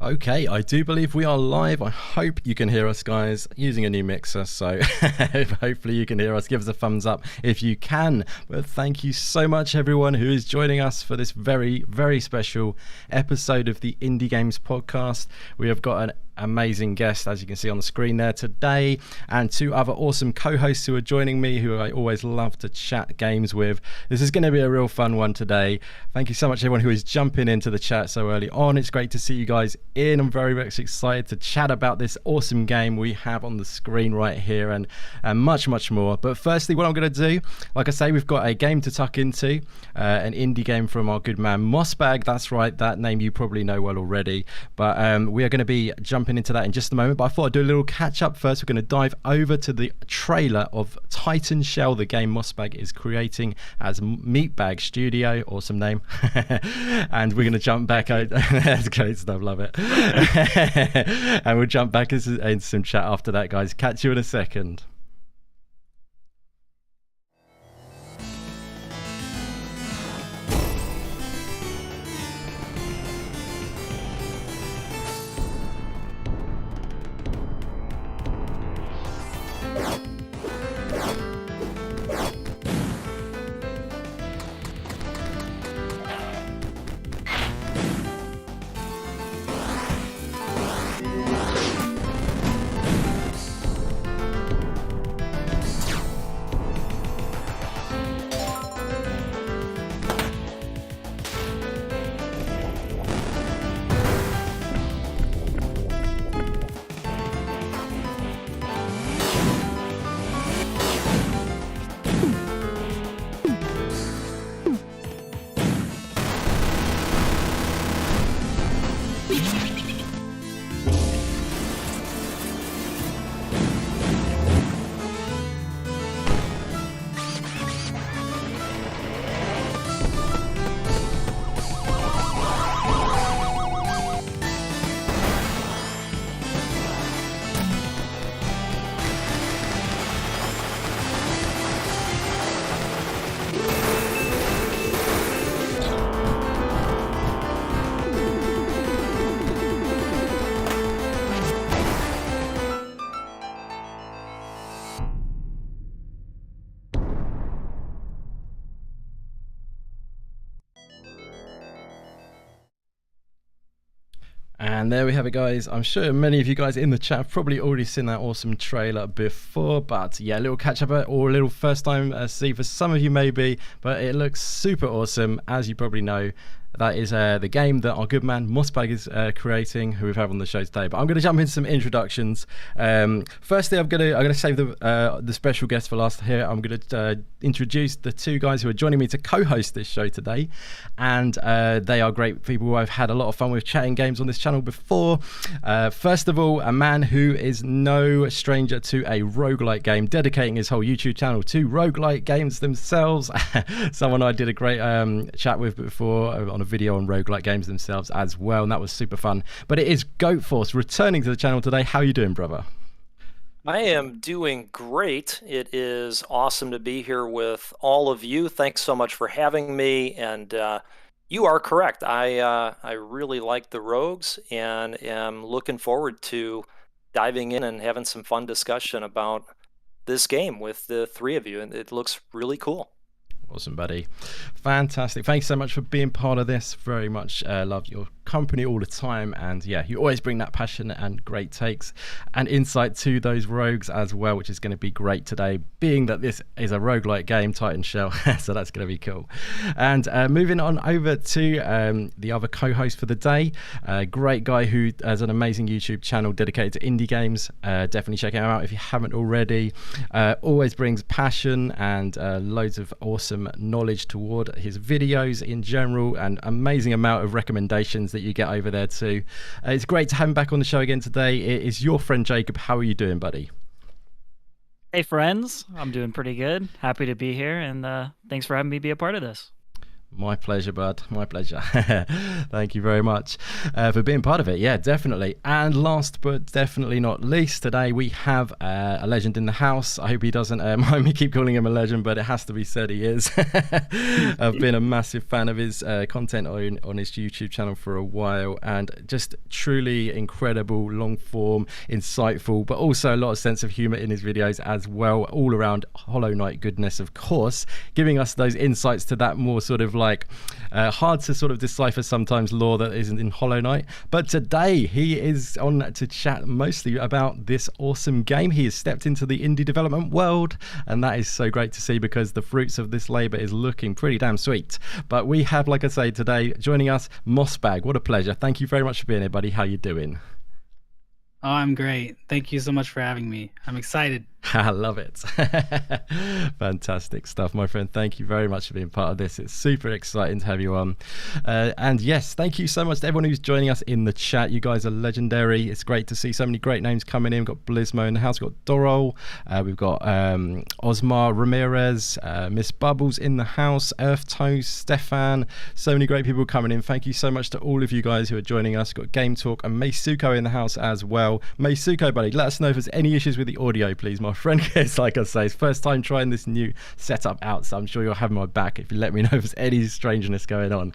Okay, I do believe we are live. I hope you can hear us, guys, using a new mixer. So hopefully you can hear us. Give us a thumbs up if you can. But thank you so much, everyone who is joining us for this very, very special episode of the Indie Games Podcast. We have got an amazing guest, as you can see on the screen there today, and two other awesome co-hosts who are joining me, who I always love to chat games with. This is going to be a real fun one today. Thank you so much, everyone who is jumping into the chat so early on. It's great to see you guys in. I'm very much excited to chat about this awesome game we have on the screen right here, and much more. But firstly, what I'm going to do, like I say, we've got a game to tuck into, an indie game from our good man Mossbag. That's right, that name you probably know well already. But we are going to be jumping into that in just a moment, but I thought I'd do a little catch up first. We're going to dive over to the trailer of Titan Shell, the game Mossbag is creating as Meatbag Studio, awesome name. And we're going to jump back out. That's great stuff, love it. And we'll jump back into some chat after that, guys. Catch you in a second. And there we have it, guys. I'm sure many of you guys in the chat have probably already seen that awesome trailer before, but yeah, a little catch up or a little first time see for some of you maybe, but it looks super awesome. As you probably know, that is the game that our good man Mossbag is creating, who we've had on the show today. But I'm going to jump into some introductions. Firstly, I'm going to save the special guest for last here. I'm going to introduce the two guys who are joining me to co-host this show today, and they are great people who I've had a lot of fun with chatting games on this channel before. First of all, a man who is no stranger to a roguelike game, dedicating his whole YouTube channel to roguelike games themselves. Someone I did a great chat with before on a video on roguelike games themselves as well, and that was super fun. But it is Goat Force returning to the channel today. How are you doing, brother? I am doing great. It is awesome to be here with all of you. Thanks so much for having me. And you are correct. I really like the Rogues and am looking forward to diving in and having some fun discussion about this game with the three of you. And it looks really cool. Awesome, buddy. Fantastic. Thanks so much for being part of this. Very much love your company all the time, and yeah, you always bring that passion and great takes and insight to those rogues as well, which is going to be great today, being that this is a roguelike game, Titan Shell. So that's going to be cool. And moving on over to the other co-host for the day, a great guy who has an amazing YouTube channel dedicated to indie games. Definitely check him out if you haven't already. Always brings passion and loads of awesome knowledge toward his videos in general, and amazing amount of recommendations that you get over there too. It's great to have him back on the show again today. It is your friend Jacob. How are you doing, buddy? Hey friends, I'm doing pretty good. Happy to be here, and thanks for having me be a part of this. My pleasure, bud. My pleasure. Thank you very much for being part of it. Yeah, definitely. And last but definitely not least, today we have a legend in the house. I hope he doesn't mind me keep calling him a legend, but it has to be said he is. I've been a massive fan of his content on his YouTube channel for a while, and just truly incredible, long form, insightful, but also a lot of sense of humor in his videos as well. All around Hollow Knight goodness, of course, giving us those insights to that more sort of like hard to sort of decipher sometimes lore that isn't in Hollow Knight. But today he is on to chat mostly about this awesome game. He has stepped into the indie development world, and that is so great to see, because the fruits of this labor is looking pretty damn sweet. But we have, like I say, today joining us, Mossbag. What a pleasure. Thank you very much for being here, buddy. How you doing? Oh, I'm great. Thank you so much for having me. I'm excited. I love it. Fantastic stuff, my friend. Thank you very much for being part of this. It's super exciting to have you on. And yes, thank you so much to everyone who's joining us in the chat. You guys are legendary. It's great to see so many great names coming in. We've got Blizmo in the house. We've got Dorol. We've got Osmar Ramirez, Miss Bubbles in the house, Earth Toast, Stefan. So many great people coming in. Thank you so much to all of you guys who are joining us. We've got Game Talk and Meisuko in the house as well. Meisuko, buddy, let us know if there's any issues with the audio, please, my friend. It's like I say, it's first time trying this new setup out, so I'm sure you'll have my back if you let me know if there's any strangeness going on.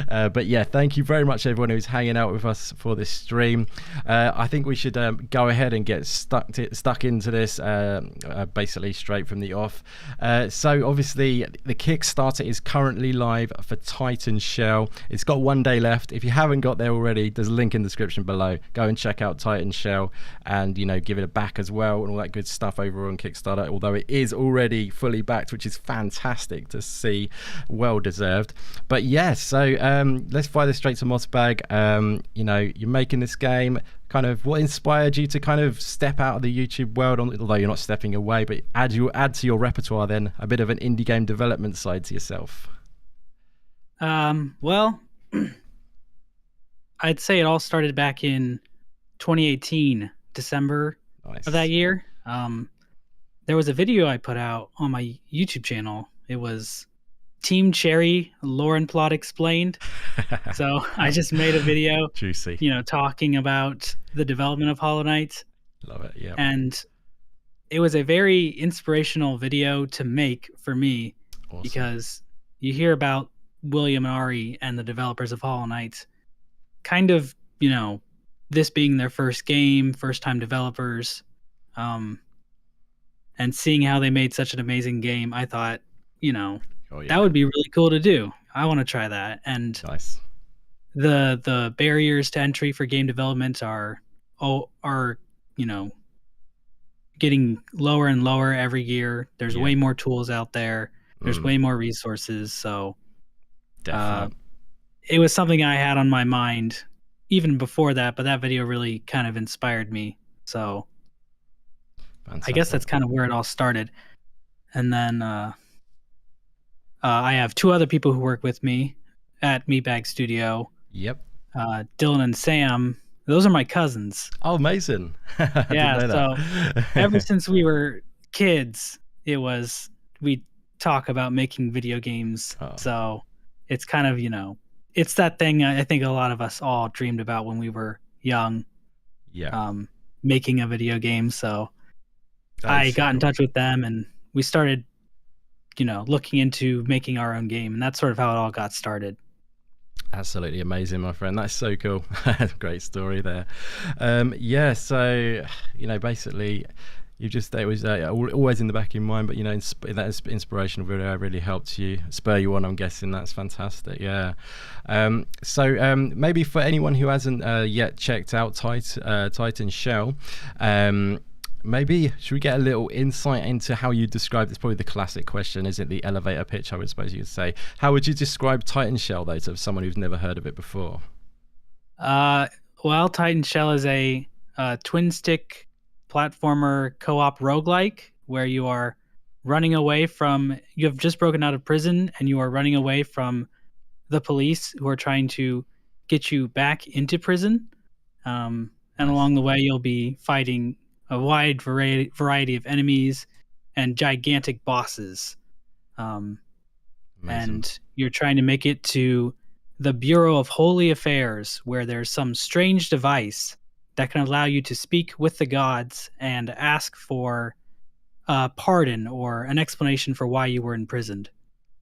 But yeah, thank you very much everyone who's hanging out with us for this stream. I think we should go ahead and get stuck into this basically straight from the off. So obviously the Kickstarter is currently live for Titan Shell. It's got 1 day left. If you haven't got there already, there's a link in the description below. Go and check out Titan Shell and, you know, give it a back as well and all that good stuff over on Kickstarter, although it is already fully backed, which is fantastic to see. Well deserved. But yeah, so let's fire this straight to Mossbag. You know, you're making this game. Kind of what inspired you to kind of step out of the YouTube world, although you're not stepping away, but add to your repertoire then a bit of an indie game development side to yourself? Well, I'd say it all started back in 2018, December of that year. There was a video I put out on my YouTube channel. It was Team Cherry Lore and Plot Explained. So I just made a video, juicy, you know, talking about the development of Hollow Knight. Love it, yeah. And it was a very inspirational video to make for me. Awesome. Because you hear about William and Ari and the developers of Hollow Knight, kind of, you know, this being their first game, first time developers, and seeing how they made such an amazing game, I thought, you know, that would be really cool to do. I want to try that. And nice. The barriers to entry for game development are you know, getting lower and lower every year. There's way more tools out there. There's way more resources. So it was something I had on my mind even before that, but that video really kind of inspired me. So fantastic. I guess that's kind of where it all started. And then I have 2 other people who work with me at Meatbag Studio. Yep. Dylan and Sam. Those are my cousins. Oh, amazing. Yeah, so ever since we were kids, we talk about making video games. Oh. So it's kind of, you know, it's that thing I think a lot of us all dreamed about when we were young. Yeah. Making a video game. So I got in touch with them and we started, you know, looking into making our own game, and that's sort of how it all got started. Absolutely amazing, my friend. That's so cool. Great story there. Yeah, so, you know, basically you just, it was always in the back of your mind, but, you know, that inspirational video really helped you, spur you on, I'm guessing. That's fantastic. Yeah. So maybe for anyone who hasn't yet checked out Titan Shell, maybe should we get a little insight into how you describe, it's probably the classic question, is it the elevator pitch, I would suppose you'd say. How would you describe Titan Shell, though, to someone who's never heard of it before? Well, Titan Shell is a twin-stick platformer co-op roguelike where you are running away from, you have just broken out of prison and you are running away from the police who are trying to get you back into prison. And along the way, you'll be fighting a wide variety of enemies and gigantic bosses. Amazing. Amazing. and you're trying to make it to the Bureau of Holy Affairs, where there's some strange device that can allow you to speak with the gods and ask for pardon or an explanation for why you were imprisoned.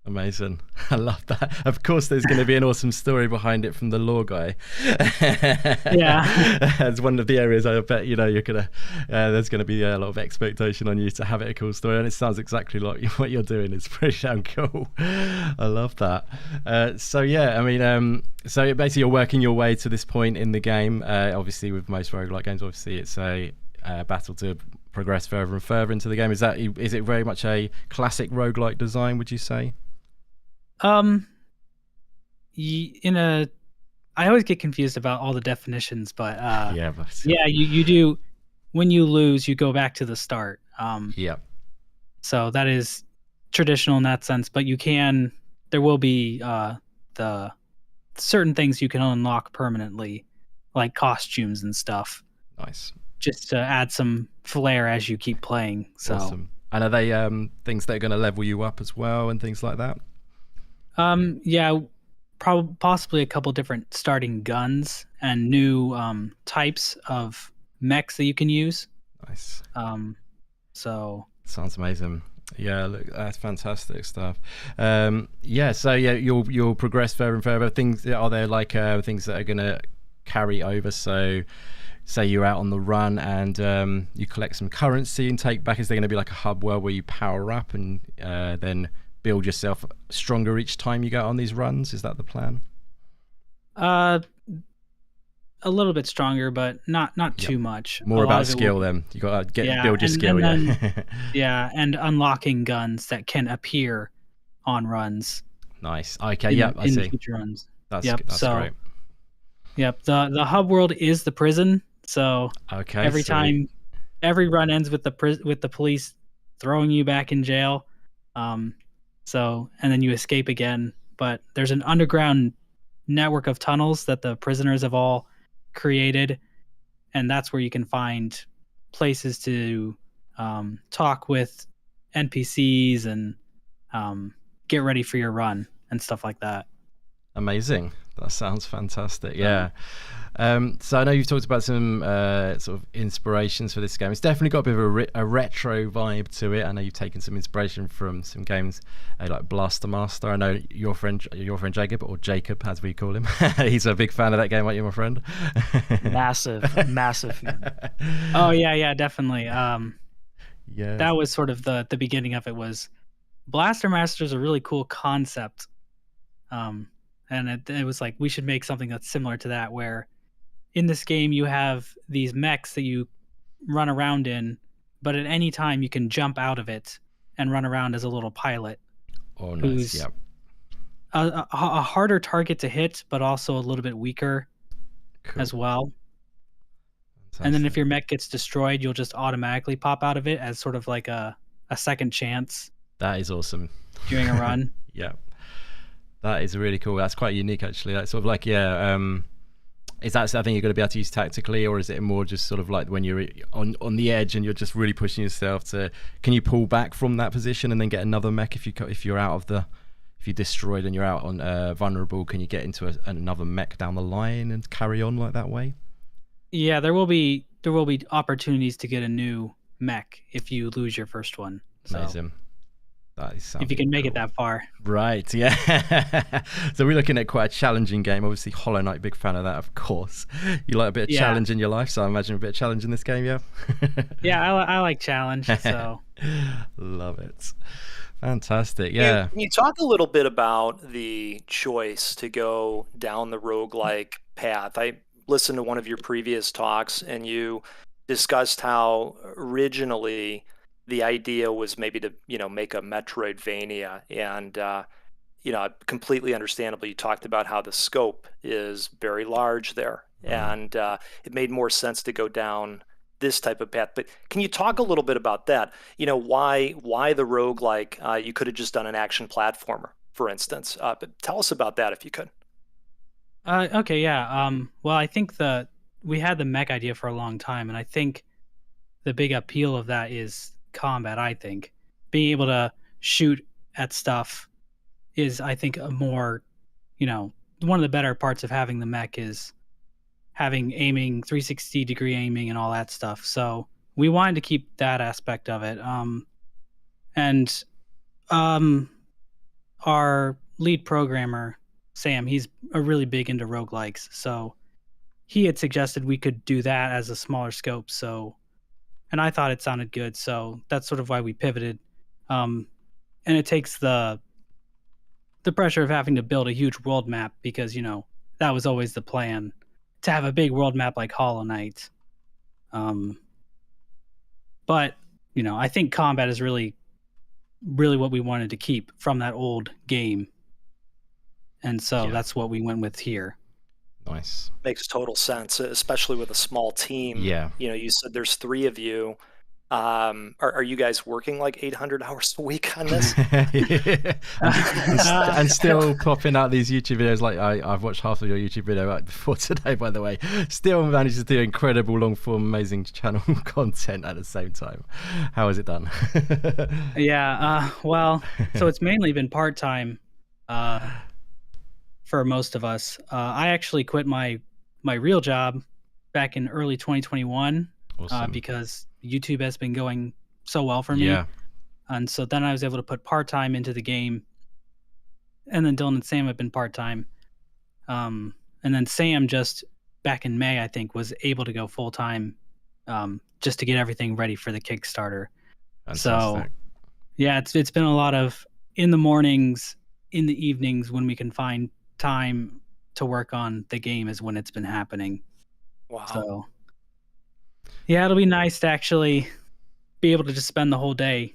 Amazing. I love that. Of course, there's going to be an awesome story behind it from the lore guy. Yeah. It's one of the areas I bet, you're going to, there's going to be a lot of expectation on you to have it a cool story. And it sounds exactly like what you're doing. It's pretty damn cool. I love that. So basically you're working your way to this point in the game. Obviously, with most roguelike games, obviously it's a battle to progress further and further into the game. Is it very much a classic roguelike design, would you say? I always get confused about all the definitions, but you do. When you lose, you go back to the start. So that is traditional in that sense, but there will be the certain things you can unlock permanently, like costumes and stuff. Nice. Just to add some flair as you keep playing. So. Awesome. And are they things that are going to level you up as well and things like that? Possibly a couple different starting guns and new types of mechs that you can use. Nice. So sounds amazing. Yeah, look, that's fantastic stuff. You'll progress further and further. Are there like things that are going to carry over? So say you're out on the run and you collect some currency and take back. Is there going to be like a hub world where you power up and then build yourself stronger each time you go on these runs? Is that the plan? A little bit stronger, but not too much. More about skill then. You got to build your skill. And unlocking guns that can appear on runs. Nice. Okay. I see. Future runs. That's great. Yep. The hub world is the prison. So every run ends with the police throwing you back in jail. And then you escape again. But there's an underground network of tunnels that the prisoners have all created, and that's where you can find places to talk with NPCs and get ready for your run and stuff like that. Amazing. That sounds fantastic. Yeah. So I know you've talked about some sort of inspirations for this game. It's definitely got a bit of a retro vibe to it. I know you've taken some inspiration from some games like Blaster Master. I know your friend Jacob, or Jacob as we call him. He's a big fan of that game, aren't you, my friend? massive fan. Oh yeah, definitely. Yeah. That was sort of the beginning of it. Was Blaster Master is a really cool concept. And it was like, we should make something that's similar to that, where in this game you have these mechs that you run around in, but at any time you can jump out of it and run around as a little pilot. Oh, nice. Yep. A harder target to hit, but also a little bit weaker as well. Fantastic. And then if your mech gets destroyed, you'll just automatically pop out of it as sort of like a second chance. That is awesome. During a run. Yeah. That is really cool. That's quite unique, actually. That's sort of like, is that something you're going to be able to use tactically, or is it more just sort of like when you're on the edge and you're just really pushing yourself to? Can you pull back from that position and then get another mech if you're destroyed and you're out on vulnerable? Can you get into another mech down the line and carry on like that way? Yeah, there will be opportunities to get a new mech if you lose your first one. So. Amazing. If you can make it that far. Right, yeah. So we're looking at quite a challenging game. Obviously, Hollow Knight, big fan of that, of course. You like a bit of challenge in your life, so I imagine a bit of challenge in this game, yeah? Yeah, I like challenge, so. Love it. Fantastic, yeah. Can you talk a little bit about the choice to go down the roguelike path? I listened to one of your previous talks, and you discussed how originally the idea was maybe to, make a Metroidvania, and, completely understandable. You talked about how the scope is very large there, and it made more sense to go down this type of path. But can you talk a little bit about that? Why the roguelike? You could have just done an action platformer, for instance. But tell us about that if you could. Okay, yeah. Well, I think we had the mech idea for a long time, and I think the big appeal of that is combat. I think being able to shoot at stuff is, I think, a more, one of the better parts of having the mech is having aiming, 360-degree aiming and all that stuff. So we wanted to keep that aspect of it. And our lead programmer, Sam, he's really big into roguelikes. So he had suggested we could do that as a smaller scope. So, and I thought it sounded good. So that's sort of why we pivoted. And it takes the pressure of having to build a huge world map because, that was always the plan, to have a big world map like Hollow Knight. But, I think combat is really, really what we wanted to keep from that old game. And so that's what we went with here. Nice. Makes total sense, especially with a small team. Yeah. You said there's 3 of you. Are you guys working like 800 hours a week on this? and still popping out these YouTube videos. Like I've watched half of your YouTube video before today, by the way. Still managed to do incredible long form, amazing channel content at the same time. How is it done? Well, so it's mainly been part-time for most of us. I actually quit my real job back in early 2021 because YouTube has been going so well for me. Yeah. And so then I was able to put part-time into the game. And then Dylan and Sam have been part-time. And then Sam just back in May, I think, was able to go full-time just to get everything ready for the Kickstarter. Fantastic. So yeah, it's been a lot of in the mornings, in the evenings when we can find time to work on the game is when it's been happening. Wow. So yeah, it'll be nice to actually be able to just spend the whole day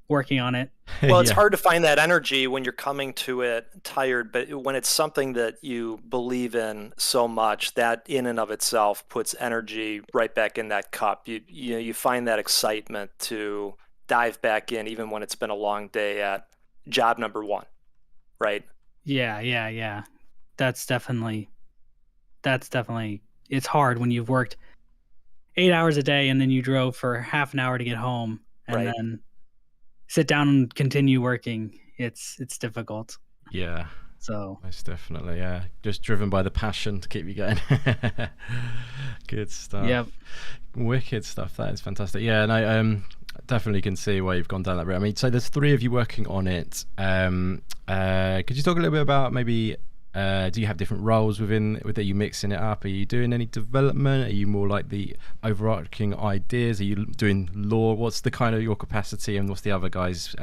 working on it. Well, it's hard to find that energy when you're coming to it tired, but when it's something that you believe in so much, that in and of itself puts energy right back in that cup. You find that excitement to dive back in, even when it's been a long day at job number 1, right? Yeah. That's definitely, it's hard when you've worked 8 hours a day and then you drove for half an hour to get home and then sit down and continue working. It's difficult. Yeah. So most definitely, yeah. Just driven by the passion to keep you going. Good stuff. Yep. Wicked stuff. That is fantastic. Yeah, and I definitely can see why you've gone down that route. I mean, so there's 3 of you working on it. Could you talk a little bit about maybe do you have different roles within are you mixing it up? Are you doing any development? Are you more like the overarching ideas? Are you doing lore? What's the kind of your capacity and what's the other guys'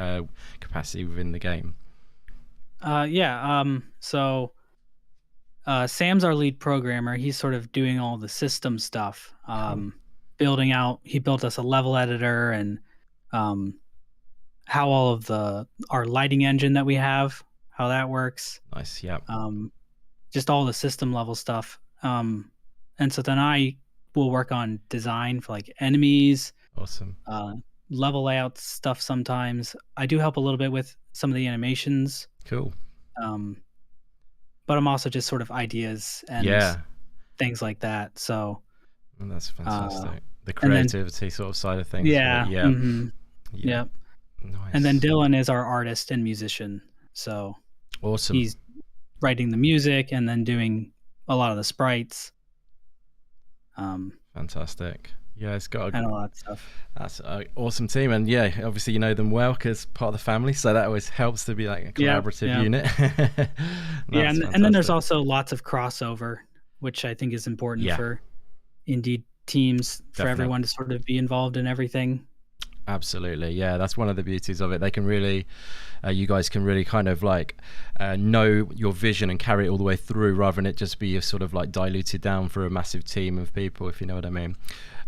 capacity within the game? So Sam's our lead programmer. He's sort of doing all the system stuff, building out. He built us a level editor and how all of our lighting engine that we have, how that works. Nice, yeah. Just all the system level stuff. And so then I will work on design for like enemies. Awesome. Level layout stuff sometimes. I do help a little bit with some of the animations. Cool. But I'm also just sort of ideas and things like that. So that's fantastic. The creativity sort of side of things. Yeah. Yeah. Mm-hmm. Yeah. Yep. Nice. And then Dylan is our artist and musician. So awesome. He's writing the music and then doing a lot of the sprites. Fantastic. Yeah, it's got and a lot of stuff. That's an awesome team, and yeah, obviously you know them well because part of the family, so that always helps to be like a collaborative unit. And then there's also lots of crossover, which I think is important for indie teams, for everyone to sort of be involved in everything. Absolutely, yeah, that's one of the beauties of it. They can really, you guys can really kind of like know your vision and carry it all the way through, rather than it just be sort of like diluted down for a massive team of people, if you know what I mean.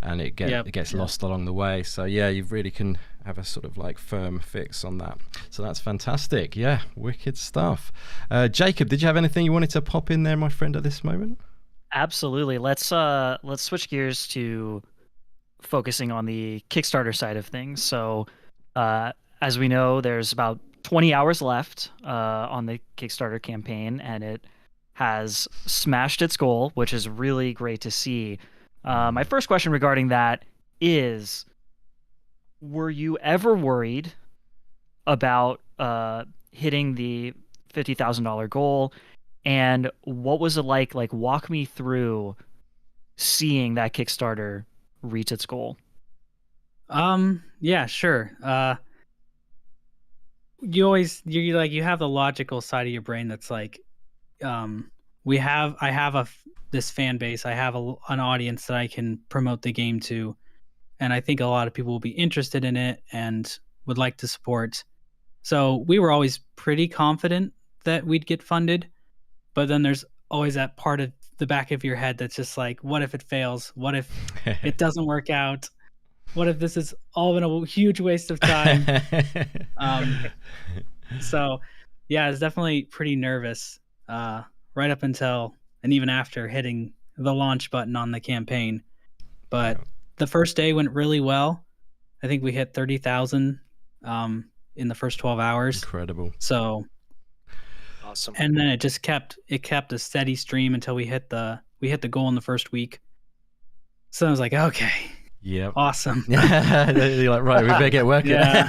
And it gets lost along the way. So yeah, you really can have a sort of like firm fix on that. So that's fantastic. Yeah, wicked stuff. Jacob, did you have anything you wanted to pop in there, my friend, at this moment? Absolutely. Let's switch gears to focusing on the Kickstarter side of things. So as we know, there's about 20 hours left on the Kickstarter campaign, and it has smashed its goal, which is really great to see. My first question regarding that is, were you ever worried about hitting the $50,000 goal, and what was it like? Like, walk me through seeing that Kickstarter reach its goal. Yeah, sure. You have the logical side of your brain that's like, I have this fan base, I have an audience that I can promote the game to, and I think a lot of people will be interested in it and would like to support. So we were always pretty confident that we'd get funded, but then there's always that part of the back of your head that's just like, what if it fails? What if it doesn't work out? What if this is all been a huge waste of time? So yeah, I was definitely pretty nervous right up until and even after hitting the launch button on the campaign. But the first day went really well. I think we hit 30,000 in the first 12 hours. Incredible. So awesome. And then it kept a steady stream until we hit the goal in the first week. So I was like, okay. Yeah. Awesome. You're like, right, we better get working. Yeah.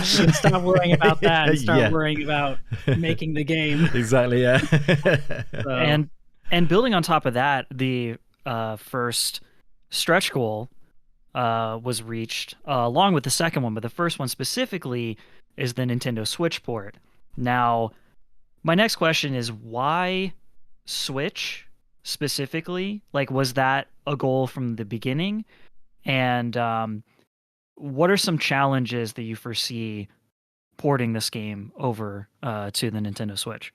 Stop worrying about that and start worrying about making the game. Exactly, yeah. So. And building on top of that, the first stretch goal was reached along with the second one, but the first one specifically is the Nintendo Switch port. Now, my next question is, why Switch specifically? Like, was that a goal from the beginning? And what are some challenges that you foresee porting this game over to the Nintendo Switch?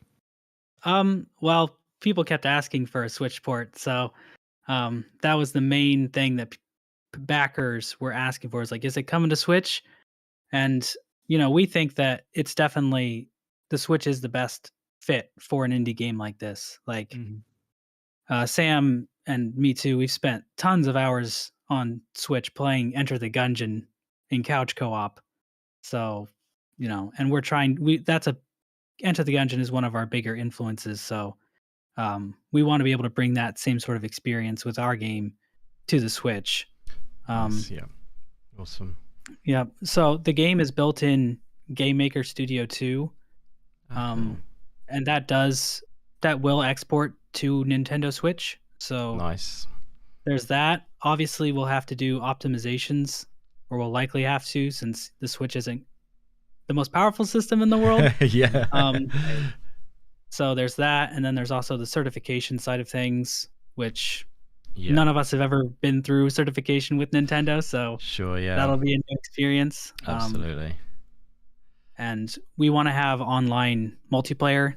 Well, people kept asking for a Switch port, so that was the main thing that backers were asking for. Is like, is it coming to Switch? And we think that it's definitely the Switch is the best fit for an indie game like this. Like Sam and me too, we've spent tons of hours on Switch playing Enter the Gungeon in couch co-op. So, and we're trying. Enter the Gungeon is one of our bigger influences. So, we want to be able to bring that same sort of experience with our game to the Switch. Yeah, awesome. Yeah. So the game is built in Game Maker Studio 2, and that will export to Nintendo Switch. So nice. There's that. Obviously, we'll have to do optimizations, or we'll likely have to, since the Switch isn't the most powerful system in the world. Yeah. So there's that, and then there's also the certification side of things, which none of us have ever been through certification with Nintendo. So sure, yeah, that'll be a new experience. Absolutely. And we want to have online multiplayer,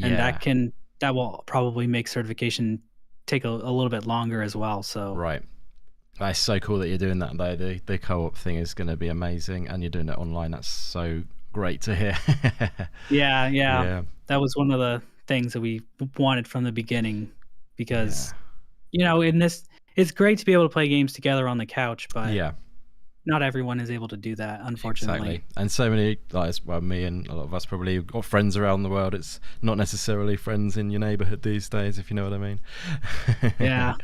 and that will probably make certification take a little bit longer as well. So right. That's so cool that you're doing that, though. The co-op thing is going to be amazing, and you're doing it online. That's so great to hear. Yeah. That was one of the things that we wanted from the beginning, because in this, it's great to be able to play games together on the couch, but not everyone is able to do that, unfortunately. Exactly. And so many, me and a lot of us probably got friends around the world. It's not necessarily friends in your neighborhood these days, if you know what I mean. Yeah.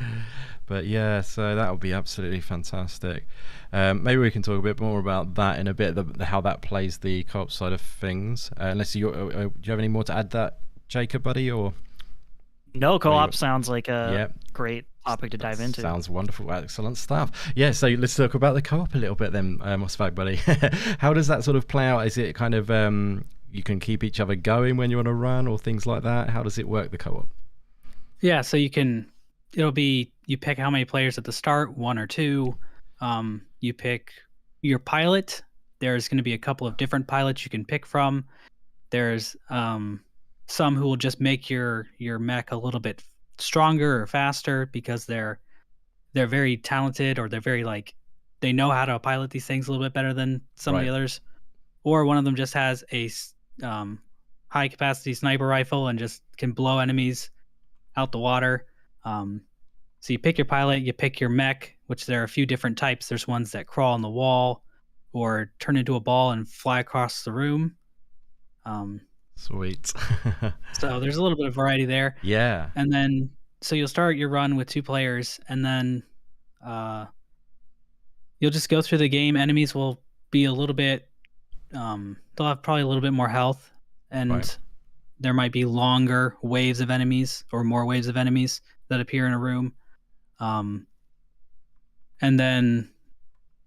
But yeah, so that would be absolutely fantastic. Maybe we can talk a bit more about that in a bit, how that plays the co-op side of things. Unless do you have any more to add that, Jacob, buddy? Or no, co-op sounds like a great topic to dive into. Sounds wonderful. Excellent stuff. Yeah, so let's talk about the co-op a little bit then, Mossbag, buddy. How does that sort of play out? Is it kind of you can keep each other going when you're on a run or things like that? How does it work, the co-op? Yeah, so it'll be, you pick how many players at the start, 1 or 2. You pick your pilot. There's going to be a couple of different pilots you can pick from. There's some who will just make your mech a little bit stronger or faster because they're very talented, or they're very they know how to pilot these things a little bit better than some of the others. Or one of them just has a high capacity sniper rifle and just can blow enemies out the water. So you pick your pilot, you pick your mech, which there are a few different types. There's ones that crawl on the wall or turn into a ball and fly across the room. Sweet. So there's a little bit of variety there. Yeah. And then, so you'll start your run with 2 players, and then you'll just go through the game. Enemies will be a little bit they'll have probably a little bit more health, and Right. there might be longer waves of enemies or more waves of enemies that appear in a room. And then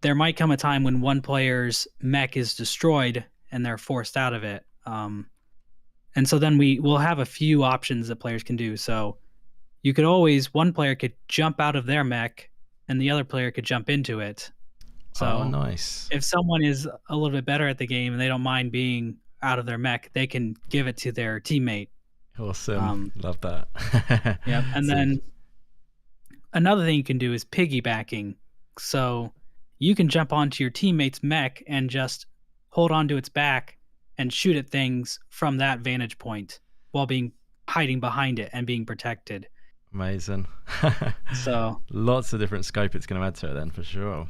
there might come a time when one player's mech is destroyed and they're forced out of it. And so then we'll have a few options that players can do. So you could always, one player could jump out of their mech and the other player could jump into it. So nice. if someone is a little bit better at the game and they don't mind being out of their mech, they can give it to their teammate. Awesome. Love that. Yeah. And then another thing you can do is piggybacking. So you can jump onto your teammate's mech and just hold onto its back and shoot at things from that vantage point while hiding behind it and being protected. Amazing. So lots of different scope it's going to add to it then, for sure.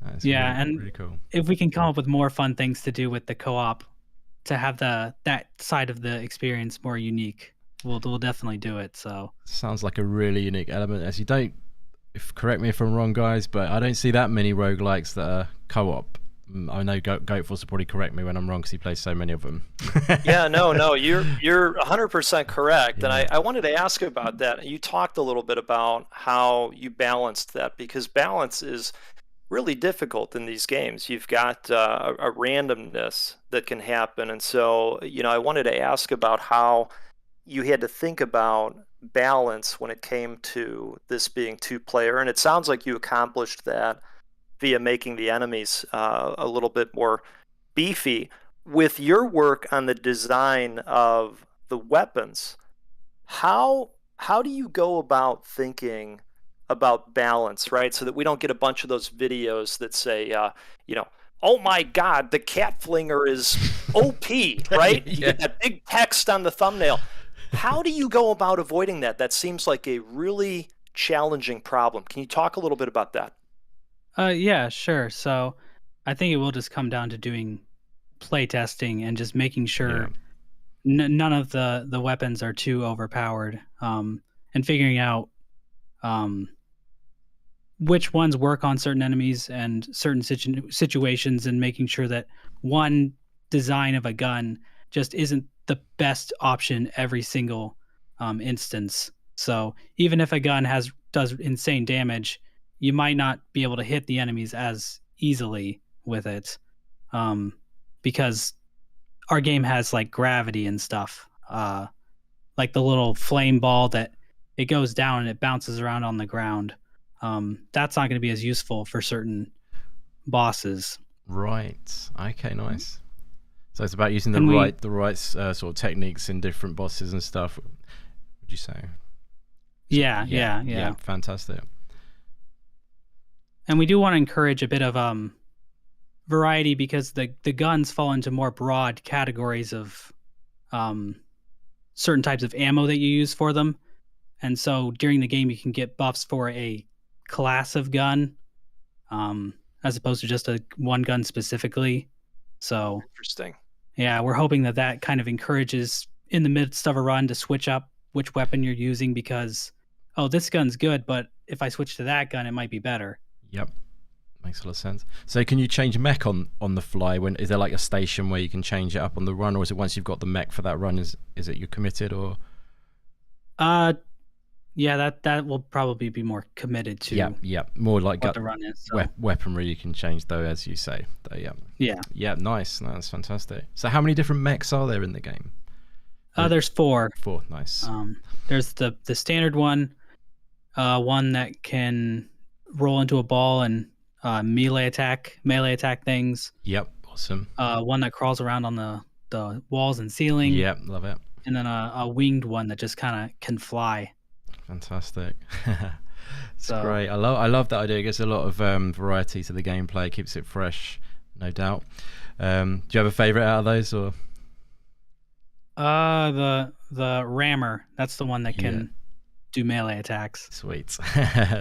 That's and really cool. If we can come up with more fun things to do with the co-op to have that side of the experience more unique, we'll definitely do it. So sounds like a really unique element. As you don't, correct me if I'm wrong, guys, but I don't see that many roguelikes that are co-op. I know Goatforce will probably correct me when I'm wrong because he plays so many of them. Yeah, no, you're 100% correct. Yeah. And I wanted to ask about that. You talked a little bit about how you balanced that, because balance is really difficult in these games. You've got a randomness that can happen. And so, I wanted to ask about how you had to think about balance when it came to this being 2-player. And it sounds like you accomplished that via making the enemies a little bit more beefy. With your work on the design of the weapons, how do you go about thinking about balance, right? So that we don't get a bunch of those videos that say, oh my God, the cat flinger is OP, right? You get that big text on the thumbnail. How do you go about avoiding that? That seems like a really challenging problem. Can you talk a little bit about that? Yeah, sure. So I think it will just come down to doing play testing and just making sure none of the weapons are too overpowered, and figuring out which ones work on certain enemies and certain situations, and making sure that one design of a gun just isn't the best option every single instance. So even if a gun does insane damage, you might not be able to hit the enemies as easily with it, because our game has like gravity and stuff, like the little flame ball that it goes down and it bounces around on the ground. That's not going to be as useful for certain bosses. Right. Okay. Nice. So it's about using the right sort of techniques in different bosses and stuff. Would you say? Yeah. Fantastic. And we do want to encourage a bit of variety, because the guns fall into more broad categories of certain types of ammo that you use for them. And so during the game, you can get buffs for a class of gun, as opposed to just one gun specifically. So interesting. Yeah, we're hoping that kind of encourages in the midst of a run to switch up which weapon you're using, because, oh, this gun's good, but if I switch to that gun, it might be better. Yep. Makes a lot of sense. So can you change mech on the fly? Is there like a station where you can change it up on the run, or is it once you've got the mech for that run, is it you're committed, or? Yeah, that will probably be more committed to. Yeah. More like what the run is. So. Weaponry you can change though, as you say. Yeah. Nice. No, that's fantastic. So how many different mechs are there in the game? There's 4. 4. Nice. There's the standard one, one that can roll into a ball and melee attack things. Yep. Awesome. One that crawls around on the walls and ceiling. Yep. Love it. And then a winged one that just kind of can fly. Fantastic. It's great. I love that idea. It gives a lot of variety to the gameplay, keeps it fresh, no doubt. Do you have a favorite out of those, or? The rammer. That's the one that can do melee attacks. Sweet.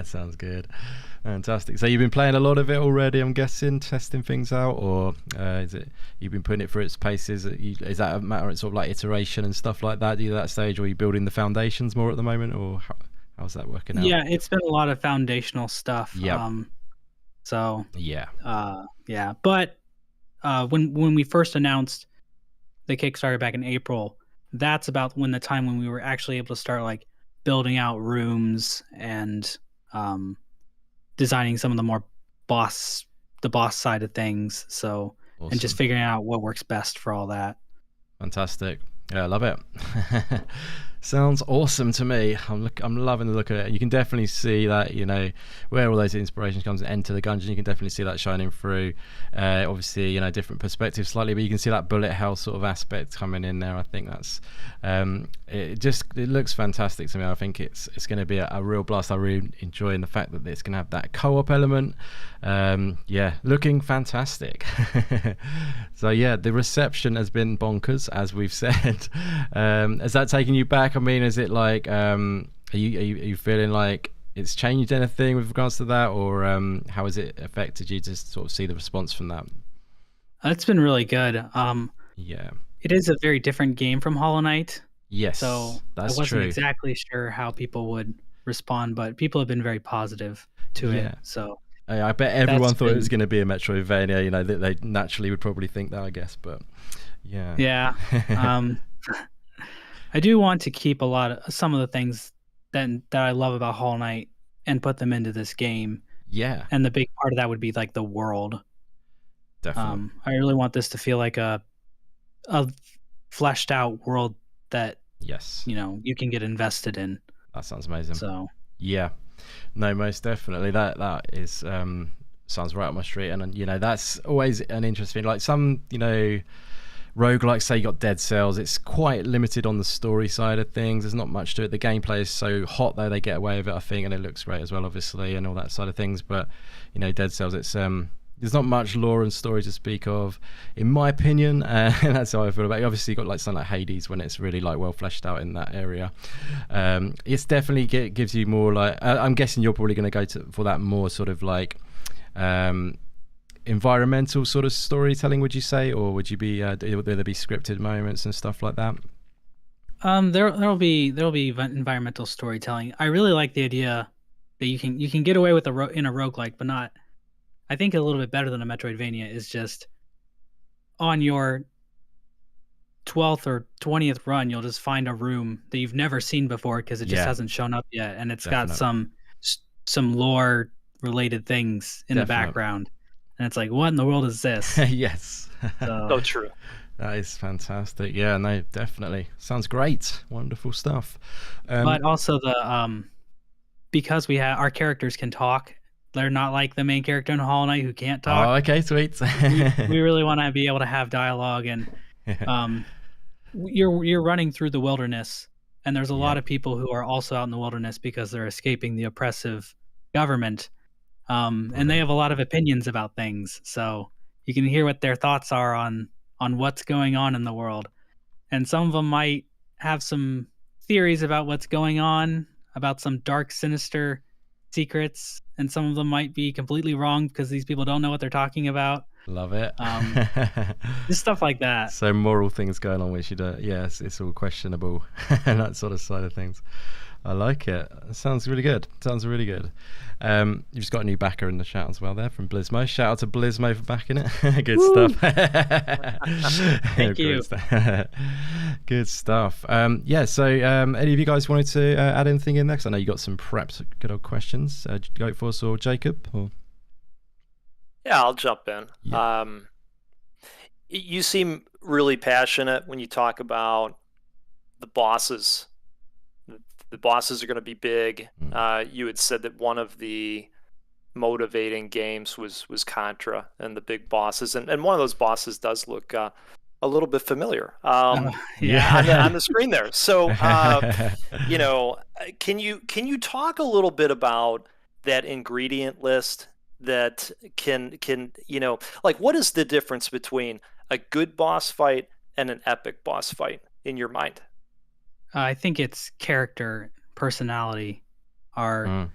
Sounds good. Fantastic. So you've been playing a lot of it already, I'm guessing, testing things out, or is it you've been putting it through its paces? Is that a matter of sort of like iteration and stuff like that? Are you at that stage, or are you building the foundations more at the moment, or how's that working out? Yeah, it's been a lot of foundational stuff. Yeah. So yeah. But when we first announced the Kickstarter back in April, that's about when we were actually able to start like building out rooms and designing some of the more boss side of things. So Awesome. and just figuring out what works best for all that. Fantastic. Yeah, I love it. Sounds awesome to me. I'm loving the look of it. You can definitely see that, you know, where all those inspirations comes and Enter the Gungeon. You can definitely see that shining through. Obviously, you know, different perspectives slightly, but you can see that bullet hell sort of aspect coming in there. I think that's it looks fantastic to me. I think it's going to be a real blast. I really enjoying the fact that it's going to have that co-op element. Yeah, looking fantastic. So yeah, the reception has been bonkers, as we've said. Has that taken you back? I mean, is it like are you feeling like it's changed anything with regards to that, or how has it affected you to sort of see the response from that? It's been really good. Yeah, it is a very different game from Hollow Knight. Yes, so that's I wasn't true. exactly sure how people would respond, but people have been very positive to it. So I bet everyone thought it was going to be a Metroidvania. You know, they naturally would probably think that, I guess, but yeah. I do want to keep some of the things that I love about Hollow Knight and put them into this game. Yeah. And the big part of that would be like the world. Definitely. I really want this to feel like a fleshed out world that you know you can get invested in. That sounds amazing. So yeah, no, most definitely. That is sounds right up my street, and you know that's always an interesting. Like some, you know, roguelike, say you got Dead Cells, it's quite limited on the story side of things. There's not much to it. The gameplay is so hot though, they get away with it, I think, and it looks great as well, obviously, and all that side of things. But you know, Dead Cells, it's there's not much lore and story to speak of, in my opinion, and that's how I feel about it. Obviously, you got like something like Hades when it's really like well fleshed out in that area. It's definitely gives you more like. I'm guessing you're probably going to go for that more sort of like environmental sort of storytelling, would you say, or would you be will there be scripted moments and stuff like that? There'll be environmental storytelling. I really like the idea that you can get away with in a roguelike, but not. I think a little bit better than a Metroidvania is just on your 12th or 20th run, you'll just find a room that you've never seen before because it just hasn't shown up yet, and it's got some lore related things in the background, and it's like, what in the world is this? Yes. So true. That is fantastic. Yeah, no, definitely sounds great. Wonderful stuff. But also the because our characters can talk. They're not like the main character in Hollow Knight who can't talk. Oh, okay, sweet. we really want to be able to have dialogue, and you're running through the wilderness, and there's a lot of people who are also out in the wilderness because they're escaping the oppressive government, and they have a lot of opinions about things. So you can hear what their thoughts are on what's going on in the world, and some of them might have some theories about what's going on, about some dark, sinister secrets, and some of them might be completely wrong because these people don't know what they're talking about. Love it. Just stuff like that. So moral things going on which you don't. Yes, it's all questionable and that sort of side of things. I like it. It sounds really good. You've just got a new backer in the chat as well there from Blizmo. Shout out to Blizmo for backing it. Good stuff. Thank you. Good stuff. Yeah, so any of you guys wanted to add anything in there? Because I know you got some prepped good old questions. Go for us or Jacob? Or? Yeah, I'll jump in. Yeah. You seem really passionate when you talk about the bosses. The bosses are going to be big. You had said that one of the motivating games was Contra and the big bosses, and one of those bosses does look a little bit familiar. On the screen there. So you know, can you talk a little bit about that ingredient list that can you know, like, what is the difference between a good boss fight and an epic boss fight in your mind? I think it's character, personality are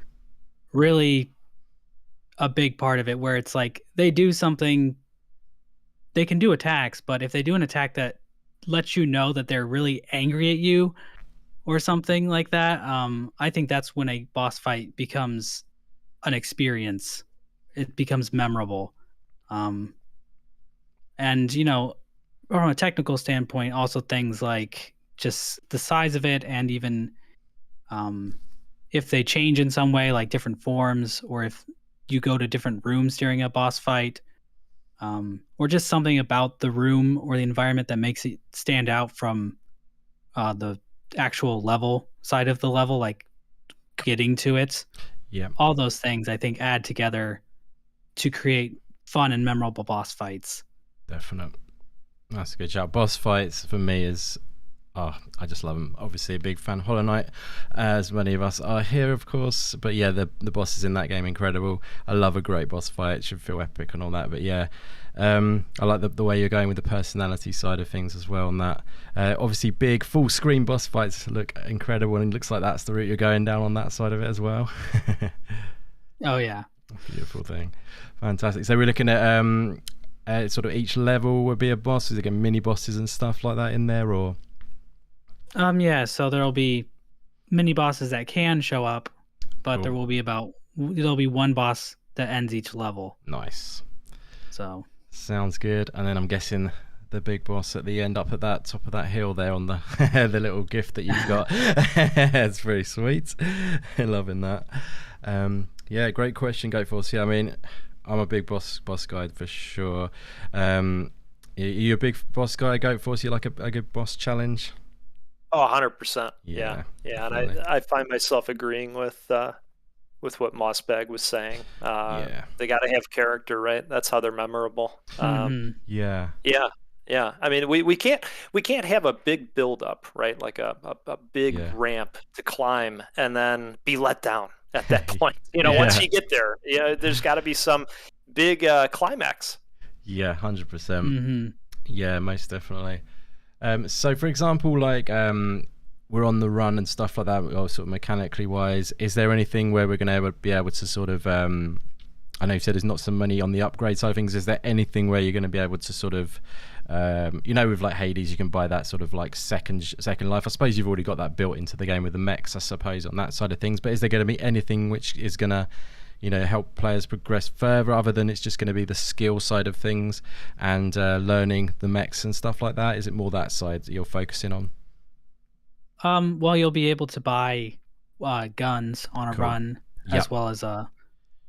really a big part of it, where it's like they do something, they can do attacks, but if they do an attack that lets you know that they're really angry at you or something like that, I think that's when a boss fight becomes an experience. It becomes memorable. And from a technical standpoint, also things like just the size of it, and even if they change in some way, like different forms, or if you go to different rooms during a boss fight, or just something about the room or the environment that makes it stand out from the actual level side of the level, like getting to it. Yeah. All those things I think add together to create fun and memorable boss fights. Definite. That's a good shout. Boss fights for me is, I just love them. Obviously a big fan of Hollow Knight, as many of us are here, of course. But yeah, the bosses in that game incredible. I love a great boss fight. It should feel epic and all that. But yeah, I like the way you're going with the personality side of things as well. And that obviously big full screen boss fights look incredible, and it looks like that's the route you're going down on that side of it as well. Oh yeah, beautiful thing, fantastic. So we're looking at sort of each level would be a boss. Is it getting mini bosses and stuff like that in there, or? Yeah, so there'll be mini bosses that can show up, but Cool. there'll be one boss that ends each level. Nice. So Sounds good. And then I'm guessing the big boss at the end, up at that top of that hill there on the the little gift that you've got. It's very sweet. Loving that. Yeah, great question, Goatforce. Yeah, I mean, I'm a big boss guy for sure. Are you a big boss guy, Goatforce? You like a good boss challenge? Oh, 100%. Yeah, Yeah. And definitely. I find myself agreeing with what Mossbag was saying. Yeah. They got to have character, right? That's how they're memorable. Yeah. Yeah. I mean, we can't have a big build up, right? Like a big Yeah. ramp to climb and then be let down at that point. Yeah. Once you get there, there's got to be some big climax. Yeah, 100%. Yeah, most definitely. So for example, like we're on the run and stuff like that, or sort of mechanically wise, is there anything where we're going to be able to sort of I know you said there's not some money on the upgrade side of things. Is there anything where you're going to be able to sort of with like Hades, you can buy that sort of like second life? I suppose you've already got that built into the game with the mechs, I suppose, on that side of things. But is there going to be anything which is going to help players progress further, other than it's just going to be the skill side of things and learning the mechs and stuff like that? Is it more that side that you're focusing on? Well, you'll be able to buy guns on a Cool. run, Yep. as well as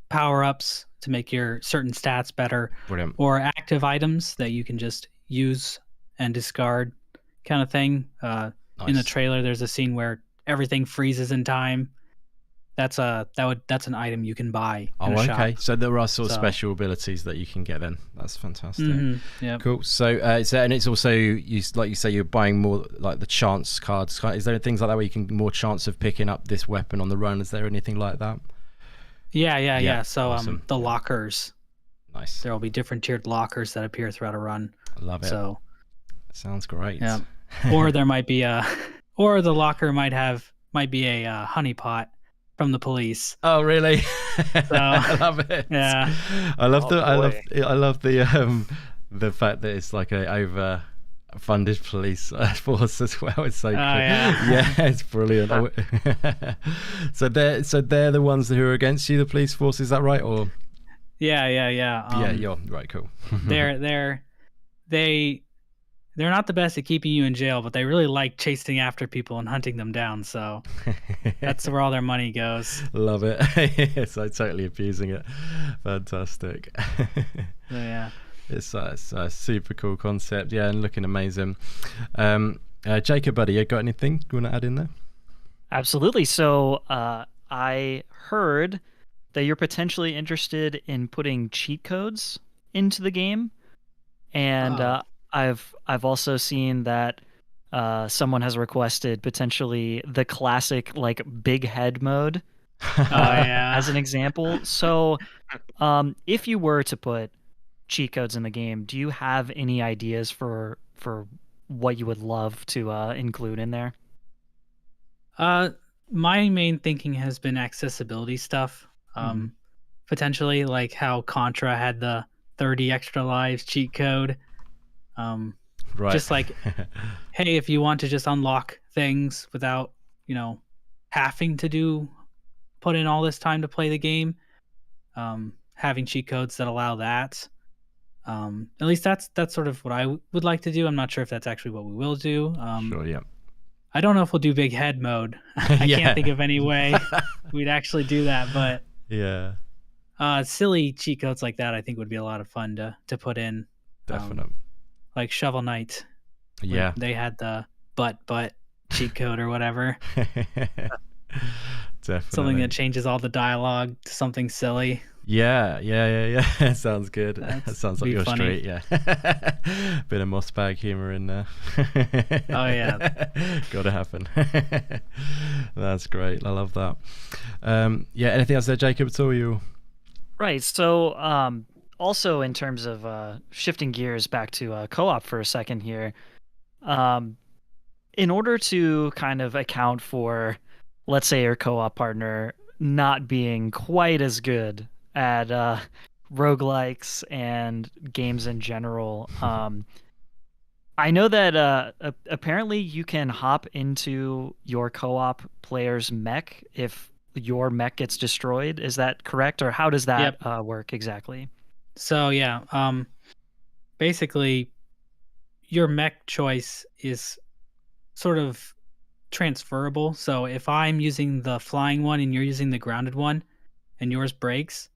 power-ups to make your certain stats better, Brilliant. or active items that you can just use and discard, kind of thing. In the Nice. trailer, there's a scene where everything freezes in time. That's an item you can buy in a shop. Okay. So there are sort of So- special abilities that you can get then. That's fantastic. Yeah. Cool. So, and it's also, like you say, you're buying more like the chance cards. Is there things like that where you can more chance of picking up this weapon on the run? Is there anything like that? Yeah. So awesome. the lockers, Nice. there will be different tiered lockers that appear throughout a run. I love it. So Sounds great. yeah. Or there might be or the locker might be a honeypot from the police. Oh really? I love it. Yeah. I love Oh, I love the fact that it's like a overfunded police force as well. It's so cool. Yeah. It's brilliant. So they're the ones who are against you, the police force, is that right? Or Yeah. yeah, you're right. Cool. They're not the best at keeping you in jail, but they really like chasing after people and hunting them down. So that's where all their money goes. Love it. So totally abusing it. Fantastic. So, yeah. It's a super cool concept. Yeah, and looking amazing. Jacob, buddy, you got anything you want to add in there? Absolutely. So I heard that you're potentially interested in putting cheat codes into the game, and I've also seen that someone has requested potentially the classic like big head mode Yeah. as an example. So if you were to put cheat codes in the game, do you have any ideas for what you would love to include in there? My main thinking has been accessibility stuff. Potentially like how Contra had the 30 extra lives cheat code. Right. Just like, hey, if you want to just unlock things without, having to put in all this time to play the game, having cheat codes that allow that. At least that's sort of what I would like to do. I'm not sure if that's actually what we will do. Sure, yeah. I don't know if we'll do big head mode. I Yeah. can't think of any way we'd actually do that, but Yeah, silly cheat codes like that I think would be a lot of fun to put in. definitely. Like Shovel Knight. when Yeah. They had the butt cheat code or whatever. Definitely. Something that changes all the dialogue to something silly. Yeah. Sounds good. That sounds like be your funny. street, yeah. Bit of Mossbag humor in there. Oh, yeah. Gotta happen. That's great. I love that. Yeah, anything else there, Jacob, at all? You? Right. So, also in terms of shifting gears back to co-op for a second here, in order to kind of account for, let's say, your co-op partner not being quite as good at roguelikes and games in general, I know that apparently you can hop into your co-op player's mech if your mech gets destroyed. Is that correct? Or how does that work exactly? So yeah, basically your mech choice is sort of transferable. So if I'm using the flying one and you're using the grounded one and yours breaks,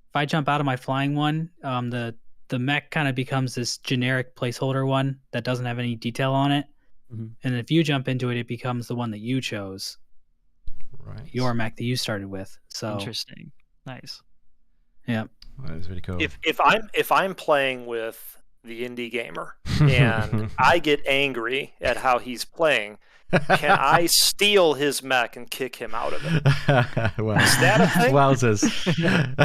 if I jump out of my flying one, the mech kind of becomes this generic placeholder one that doesn't have any detail on it. Mhm. And if you jump into it, it becomes the one that you chose, Right. your mech that you started with. So Interesting. Nice. yeah. That was really cool. If I'm playing with the indie gamer and I get angry at how he's playing, can I steal his mech and kick him out of it? Wow. Is that a thing? Wowzers. Not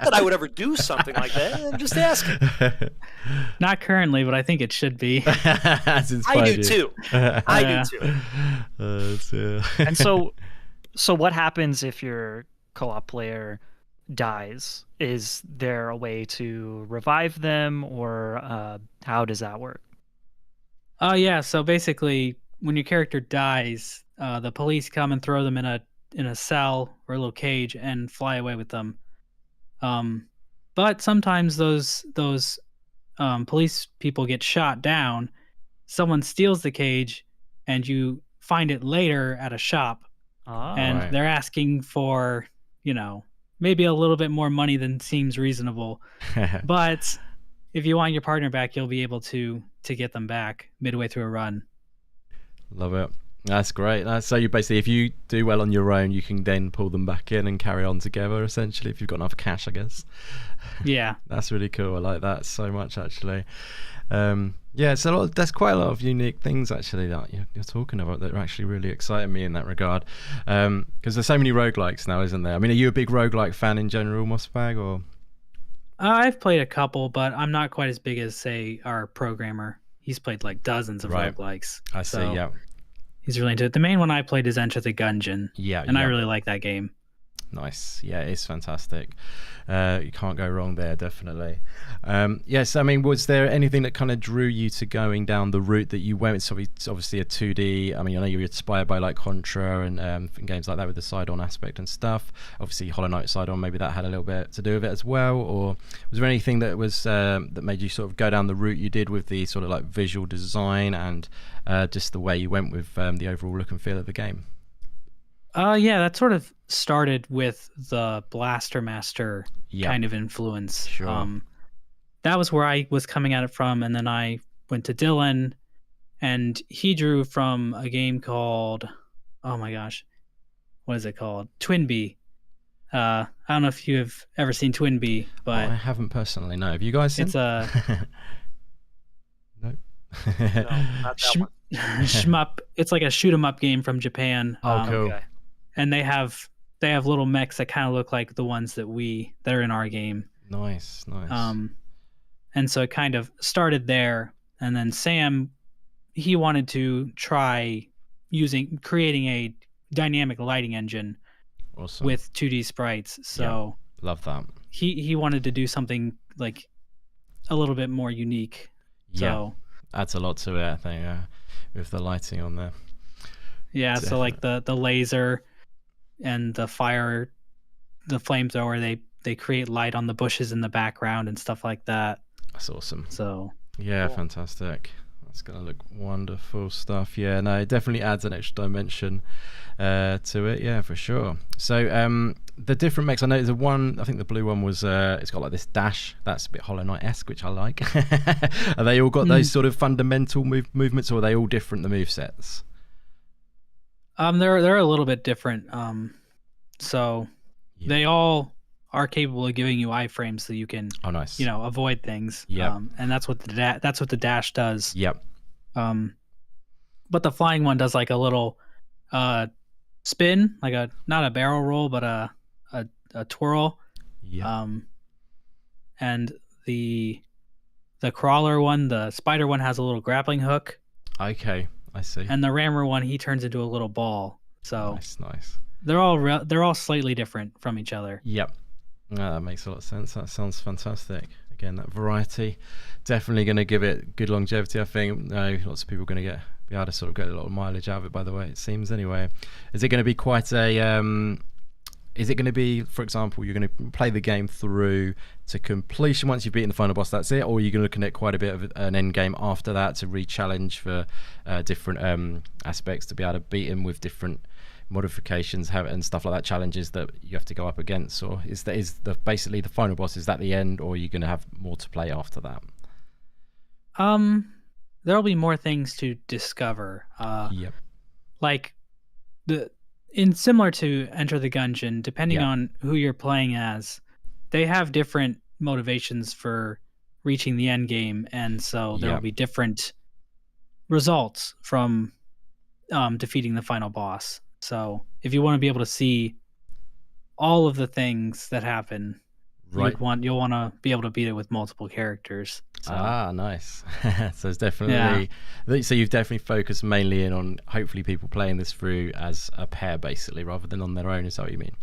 that I would ever do something like that. I'm just asking. Not currently, but I think it should be. That's I inspired do you. too. I do too. And so what happens if your co-op player dies? Is there a way to revive them, or how does that work? Oh yeah, so basically when your character dies, the police come and throw them in a cell or a little cage and fly away with them. But sometimes those police people get shot down. Someone steals the cage, and you find it later at a shop, and Right. they're asking for, maybe a little bit more money than seems reasonable. But if you want your partner back, you'll be able to get them back midway through a run. Love it. That's great. So you basically, if you do well on your own, you can then pull them back in and carry on together, essentially, if you've got enough cash, I guess. Yeah. That's really cool. I like that so much, actually. Yeah, so there's quite a lot of unique things, actually, that you're talking about that are actually really exciting me in that regard. Because there's so many roguelikes now, isn't there? I mean, are you a big roguelike fan in general, Mossbag, or...? I've played a couple, but I'm not quite as big as, say, our programmer. He's played like dozens of roguelikes. I see, yeah. He's really into it. The main one I played is Enter the Gungeon. Yeah. And I really like that game. Nice. Yeah, it's fantastic. You can't go wrong there, definitely. Yes, I mean, was there anything that kind of drew you to going down the route that you went? It's obviously a 2D. I mean, I know you were inspired by like Contra and games like that with the side-on aspect and stuff. Obviously, Hollow Knight side-on, maybe that had a little bit to do with it as well. Or was there anything that was that made you sort of go down the route you did with the sort of like visual design and just the way you went with the overall look and feel of the game? Yeah, that sort of started with the Blaster Master kind of influence. Sure. That was where I was coming at it from, and then I went to Dylan, and he drew from a game called, oh my gosh, what is it called? Twinbee. I don't know if you have ever seen Twinbee, but I haven't personally. No, have you guys seen? it's a No. No, not that one. shmup. It's like a shoot 'em up game from Japan. Oh, cool. Okay. And they have little mechs that kind of look like the ones that are in our game. Nice. And so it kind of started there, and then Sam, he wanted to try creating a dynamic lighting engine Awesome. with 2D sprites. So love that. he wanted to do something like a little bit more unique. Yeah, So adds a lot to it, I think, with the lighting on there. yeah, so like the laser and the fire, the flamethrower, they create light on the bushes in the background and stuff like that. That's awesome. So yeah, Cool. fantastic. That's gonna look wonderful stuff. Yeah, no, it definitely adds an extra dimension to it. Yeah, for sure. So the different mechs, I know the one, I think the blue one was it's got like this dash that's a bit Hollow Knight-esque, which I like. Are they all got those sort of fundamental movements, or are they all different, the move sets? they're a little bit different. So Yeah. they all are capable of giving you iframes so you can, Oh, nice. avoid things. Yep. And that's what the dash does. Yep. But the flying one does like a little spin, like not a barrel roll, but a twirl. Yeah. And the crawler one, the spider one, has a little grappling hook, Okay, I see. and the rammer one, he turns into a little ball. So Nice. they're all slightly different from each other. Yep. That makes a lot of sense. That sounds fantastic. Again, that variety definitely going to give it good longevity. I think lots of people are going to be able to sort of get a lot of mileage out of it. By the way, it seems anyway. Is it going to be quite a? Is it going to be, for example, you're going to play the game through to completion once you've beaten the final boss? That's it, or are you going to look at quite a bit of an end game after that to re-challenge for different aspects to be able to beat him with different modifications and stuff like that, challenges that you have to go up against? Or is basically the final boss, is that the end, or are you going to have more to play after that? There'll be more things to discover. Yep. Like similar to Enter the Gungeon, depending on who you're playing as, they have different motivations for reaching the end game, and so there will be different results from defeating the final boss. So if you want to be able to see all of the things that happen, Right. you'll want to be able to beat it with multiple characters. So. Nice. So it's definitely so you've definitely focused mainly in on hopefully people playing this through as a pair, basically, rather than on their own. Is that what you mean?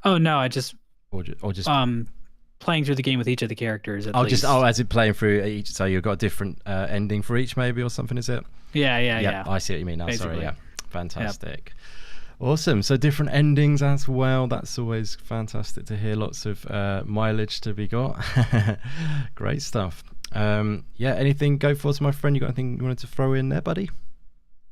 Oh no, I just or just playing through the game with each of the characters. As it playing through each. So you've got a different ending for each, maybe, or something. Is it? Yeah. I see what you mean now. Basically. Sorry. Yeah. Fantastic. Awesome. So different endings as well. That's always fantastic to hear. Lots of mileage to be got. Great stuff. Anything go for us, my friend? You got anything you wanted to throw in there, buddy?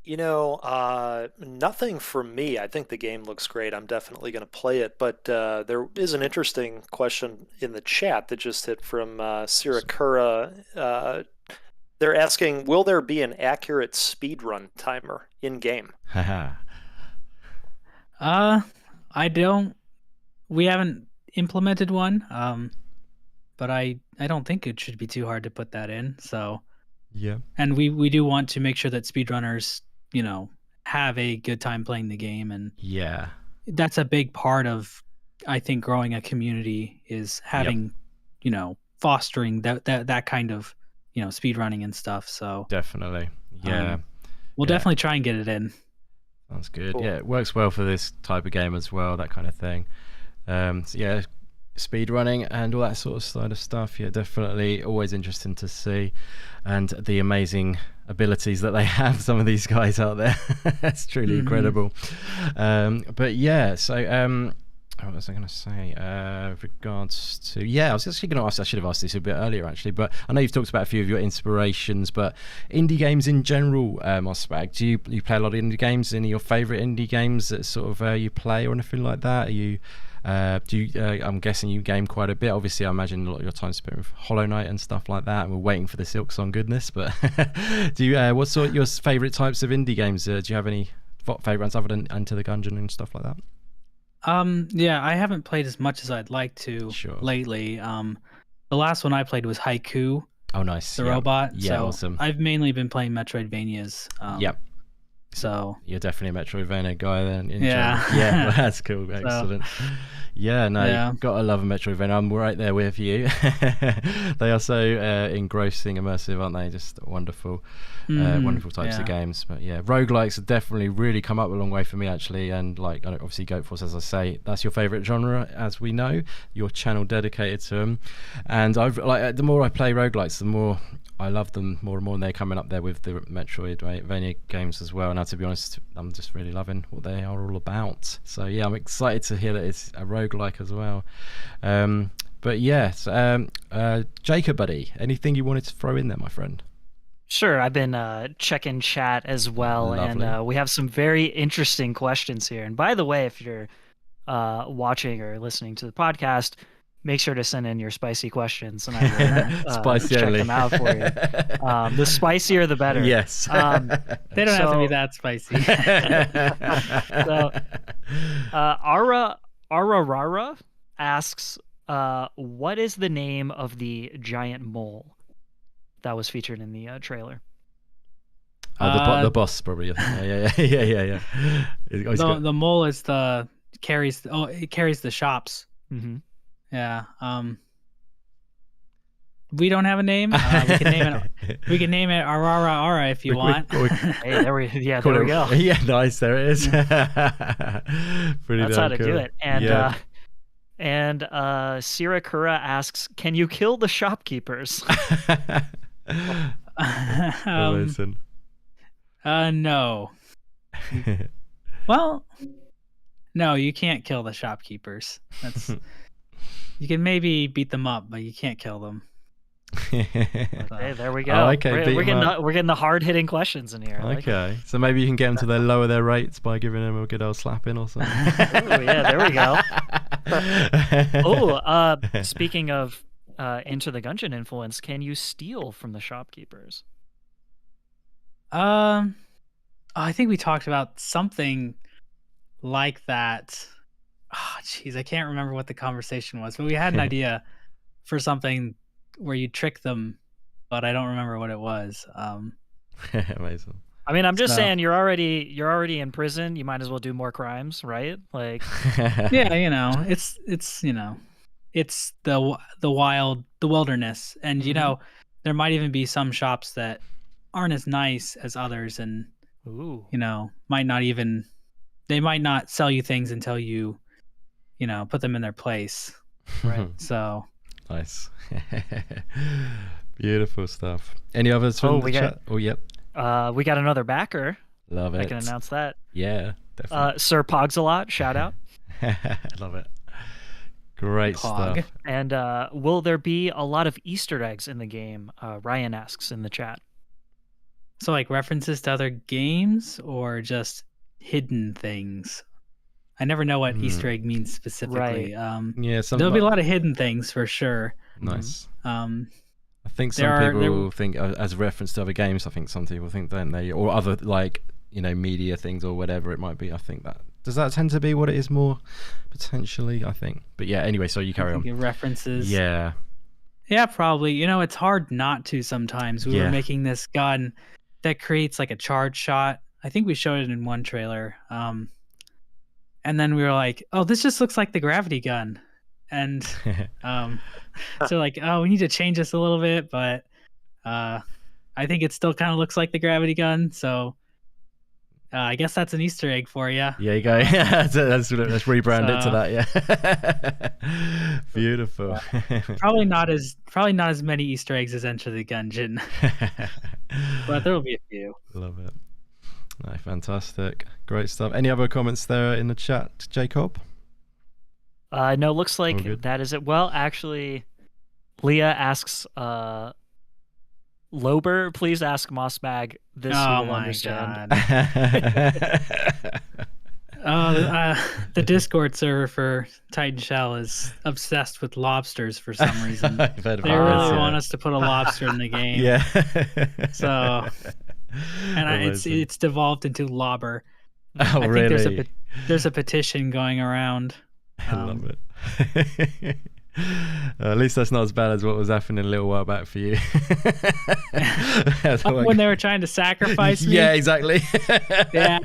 Nothing for me. I think the game looks great. I'm definitely going to play it. But there is an interesting question in the chat that just hit from Sirakura. They're asking, will there be an accurate speedrun timer in game? We haven't implemented one, but I don't think it should be too hard to put that in. So yeah, and we do want to make sure that speedrunners, have a good time playing the game, and that's a big part of, I think, growing a community is having, fostering that kind of, speedrunning and stuff. So definitely, we'll definitely try and get it in. That's good. Cool. Yeah, it works well for this type of game as well, that kind of thing. Speed running and all that sort of side of stuff. Yeah, definitely always interesting to see, and the amazing abilities that they have, some of these guys out there. It's truly incredible. But yeah, so what was I going to say? Regards to I was actually going to ask. I should have asked this a bit earlier, actually. But I know you've talked about a few of your inspirations. But indie games in general, Mossbag. Do you play a lot of indie games? Any of your favourite indie games that sort of you play or anything like that? Are you? I'm guessing you game quite a bit. Obviously, I imagine a lot of your time spent with Hollow Knight and stuff like that. And we're waiting for the Silksong goodness. But do you? What sort of your favourite types of indie games? Do you have any favourites other than Enter the Gungeon and stuff like that? I haven't played as much as I'd like to lately. The last one I played was Haiku. Oh, nice. The robot. Yeah, so awesome. I've mainly been playing Metroidvanias. So you're definitely a Metroidvania guy then. Yeah. Well, that's cool. Excellent. You've got to love a Metroidvania. I'm right there with you. They are so engrossing, immersive, aren't they? Just wonderful, wonderful types of games. But yeah, roguelikes have definitely really come up a long way for me, actually. And like, obviously, Goat Force, as I say, that's your favourite genre, as we know. Your channel dedicated to them, and the more I play roguelikes, the more I love them more and more, and they're coming up there with the Metroidvania games as well. And now, to be honest. I'm just really loving what they are all about. So yeah, I'm excited to hear that it's a roguelike as well. But yes, Jacob, buddy, anything you wanted to throw in there, my friend? Sure, I've been checking chat as well, Lovely. and we have some very interesting questions here. And by the way, if you're watching or listening to the podcast, make sure to send in your spicy questions, and I will Spicy check only. them out for you. The spicier, the better. Yes. They don't have to be that spicy. So, Ararara asks, what is the name of the giant mole that was featured in the trailer? The boss, probably. Yeah. The mole is it carries the shops. Mm-hmm. Yeah. We don't have a name. We can name it Arara if you want. Hey, there we go. Yeah, nice. There it is. Pretty That's how to cool. do it. And Sirakura asks, "Can you kill the shopkeepers?" Listen. No. Well, no, you can't kill the shopkeepers. You can maybe beat them up, but you can't kill them. Hey, there we go. Oh, okay, we're getting the hard-hitting questions in here. Okay, so maybe you can get them to lower their rates by giving them a good old slapping or something. Oh, yeah, there we go. Speaking of Enter the Gungeon influence, can you steal from the shopkeepers? I think we talked about something like that. Oh, jeez, I can't remember what the conversation was, but we had an idea for something where you trick them, but I don't remember what it was. Amazing. I mean, I'm just saying, you're already in prison. You might as well do more crimes, right? Like, yeah, it's the wilderness, and there might even be some shops that aren't as nice as others, and they might not sell you things until you put them in their place, right? So nice. Beautiful stuff. Any others from the chat? Yep. We got another backer. Love it. I can announce that. Yeah, definitely. Sir Pogsalot, shout out. Love it. Great stuff. And will there be a lot of Easter eggs in the game? Ryan asks in the chat. So like references to other games or just hidden things? I never know what Easter egg means specifically. Right. There'll be a lot of hidden things for sure. Nice. I think some people think as a reference to other games. I think some people think, don't they, or other media things or whatever it might be. I think does that tend to be what it is more potentially. I think, but yeah. Anyway, so you carry on. References. Yeah. Yeah, probably. It's hard not to sometimes. We were making this gun that creates like a charge shot. I think we showed it in one trailer. And then we were like, oh, this just looks like the gravity gun. And so like, oh, we need to change this a little bit, but I think it still kind of looks like the gravity gun. So I guess that's an Easter egg for you. Yeah, you go. let's rebrand it to that. Yeah. Beautiful. Probably not as many Easter eggs as Enter the Gungeon, but there will be a few. Love it. No, fantastic. Great stuff. Any other comments there in the chat, Jacob? No, looks like that is it. Well, actually, Leah asks, Lober, please ask Mossbag. This you will understand. The Discord server for Titan Shell is obsessed with lobsters for some reason. They really want us to put a lobster in the game. Yeah. So, and it's devolved into Lobber. Oh, I really? think there's a petition going around. I love it. At least that's not as bad as what was happening a little while back for you. When they were trying to sacrifice me. Yeah, exactly. Yeah.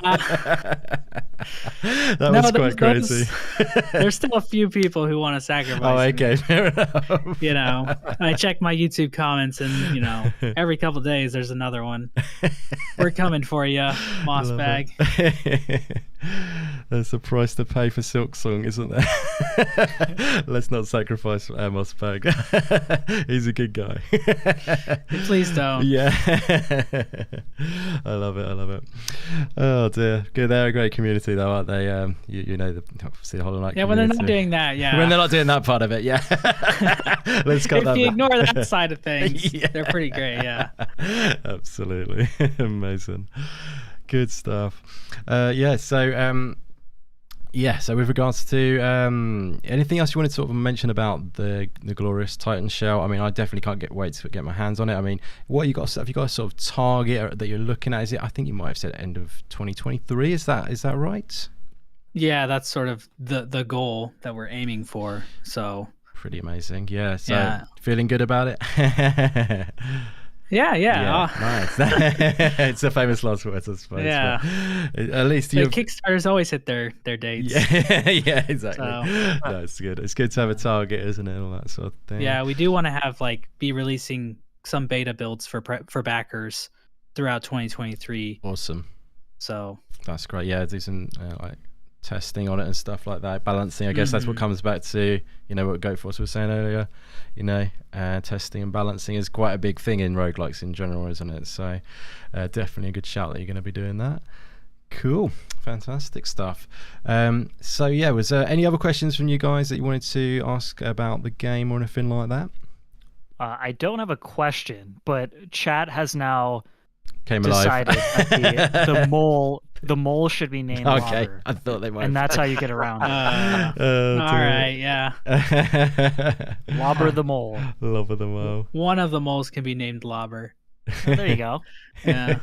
That was quite crazy. There's still a few people who want to sacrifice me. Okay, fair enough. I check my YouTube comments and, every couple days there's another one. We're coming for you, Mossbag. There's a price to pay for Silksong, isn't there? Let's not sacrifice Mossbag. He's a good guy. Please don't. Yeah. I love it. Oh dear. Good. They're a great community though, aren't they? You know, obviously the Hollow Knight Yeah, when community. they're not doing that, yeah. When they're not doing that part of it, yeah. Let's cut that If you back. ignore that side of things, Yeah. they're pretty great, yeah. Absolutely. Amazing. Good stuff. So with regards to anything else you wanted to sort of mention about the glorious Titan shell? I mean, I definitely can't wait to get my hands on it. I mean, what you got? Have you got a sort of target that you're looking at? Is it? I think you might have said end of 2023. Is that right? Yeah, that's sort of the goal that we're aiming for. So pretty amazing. Yeah. So yeah. Feeling good about it. Yeah. Nice. It's a famous last words, I suppose. Yeah. At least the you. Kickstarters always hit their dates. Yeah, exactly. So. That's good. It's good to have a target, isn't it? All that sort of thing. Yeah, we do want to have be releasing some beta builds for backers throughout 2023. Awesome. So that's great. Yeah, do some testing on it and stuff like that. Balancing, I guess that's what comes back to, what GoForce was saying earlier. Testing and balancing is quite a big thing in roguelikes in general, isn't it? So definitely a good shout that you're going to be doing that. Cool. Fantastic stuff. Was there any other questions from you guys that you wanted to ask about the game or anything like that? I don't have a question, but chat has now decided that the mole should be named okay, Lobber, I thought they might. And that's how you get around it. All right, yeah. Lobber the mole. Lobber the mole. One of the moles can be named Lobber. Oh, there you go. Yeah.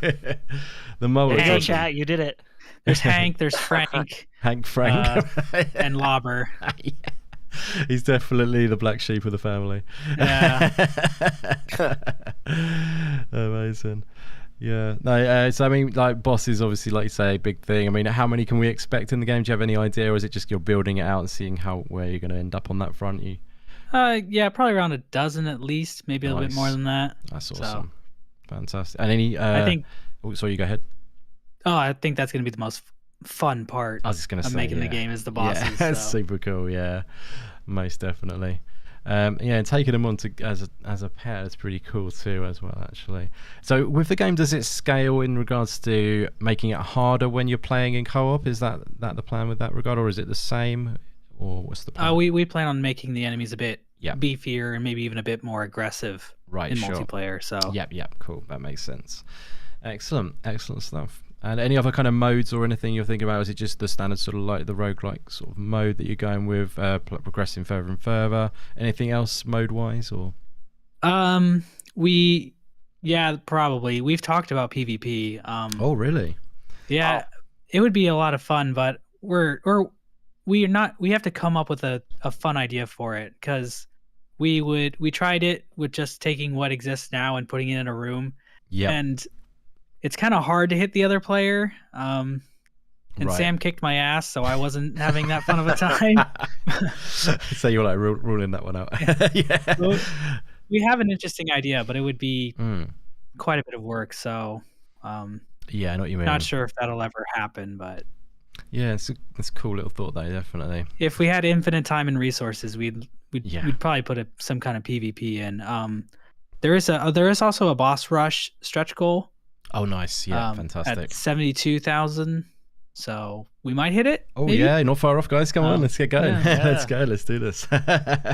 The mole. There you go, chat. You did it. There's Hank. There's Frank. Frank, and Lobber. Yeah. He's definitely the black sheep of the family. Yeah. Amazing. Yeah. No. So I mean, boss is obviously, like you say, a big thing. I mean, how many can we expect in the game? Do you have any idea, or is it just you're building it out and seeing where you're going to end up on that front? Yeah, probably around a dozen at least, maybe a little bit more than that. That's awesome. Fantastic. And any? I think. Oh, sorry, you go ahead. Oh, I think that's going to be the most fun part. I was just going to say, making the game is the bosses. Yeah, that's super cool. Yeah, most definitely. And taking them on as a pair is pretty cool too, as well, actually. So with the game, does it scale in regards to making it harder when you're playing in co-op? Is that the plan with that regard, or is it the same, or what's the plan? We plan on making the enemies a bit beefier and maybe even a bit more aggressive in multiplayer. So yep, cool. That makes sense. Excellent stuff. And any other kind of modes or anything you're thinking about? Or is it just the standard sort of like the roguelike sort of mode that you're going with, progressing further and further? Anything else mode-wise, or? Probably. We've talked about PvP. Oh, really? Yeah, it would be a lot of fun, but we have to come up with a fun idea for it, because we tried it with just taking what exists now and putting it in a room. Yeah. And it's kind of hard to hit the other player. And Sam kicked my ass, so I wasn't having that fun of a time. So you're like ruling that one out. Yeah. So we have an interesting idea, but it would be quite a bit of work. So yeah, I know what you mean. Not sure if that'll ever happen, but yeah, it's a cool little thought though, definitely. If we had infinite time and resources, we'd probably put some kind of PvP in. There is also a boss rush stretch goal. Oh, nice. Yeah, fantastic. At 72,000. So we might hit it. Oh, maybe? Yeah, not far off, guys. Come on, let's get going. Yeah. Let's go. Let's do this.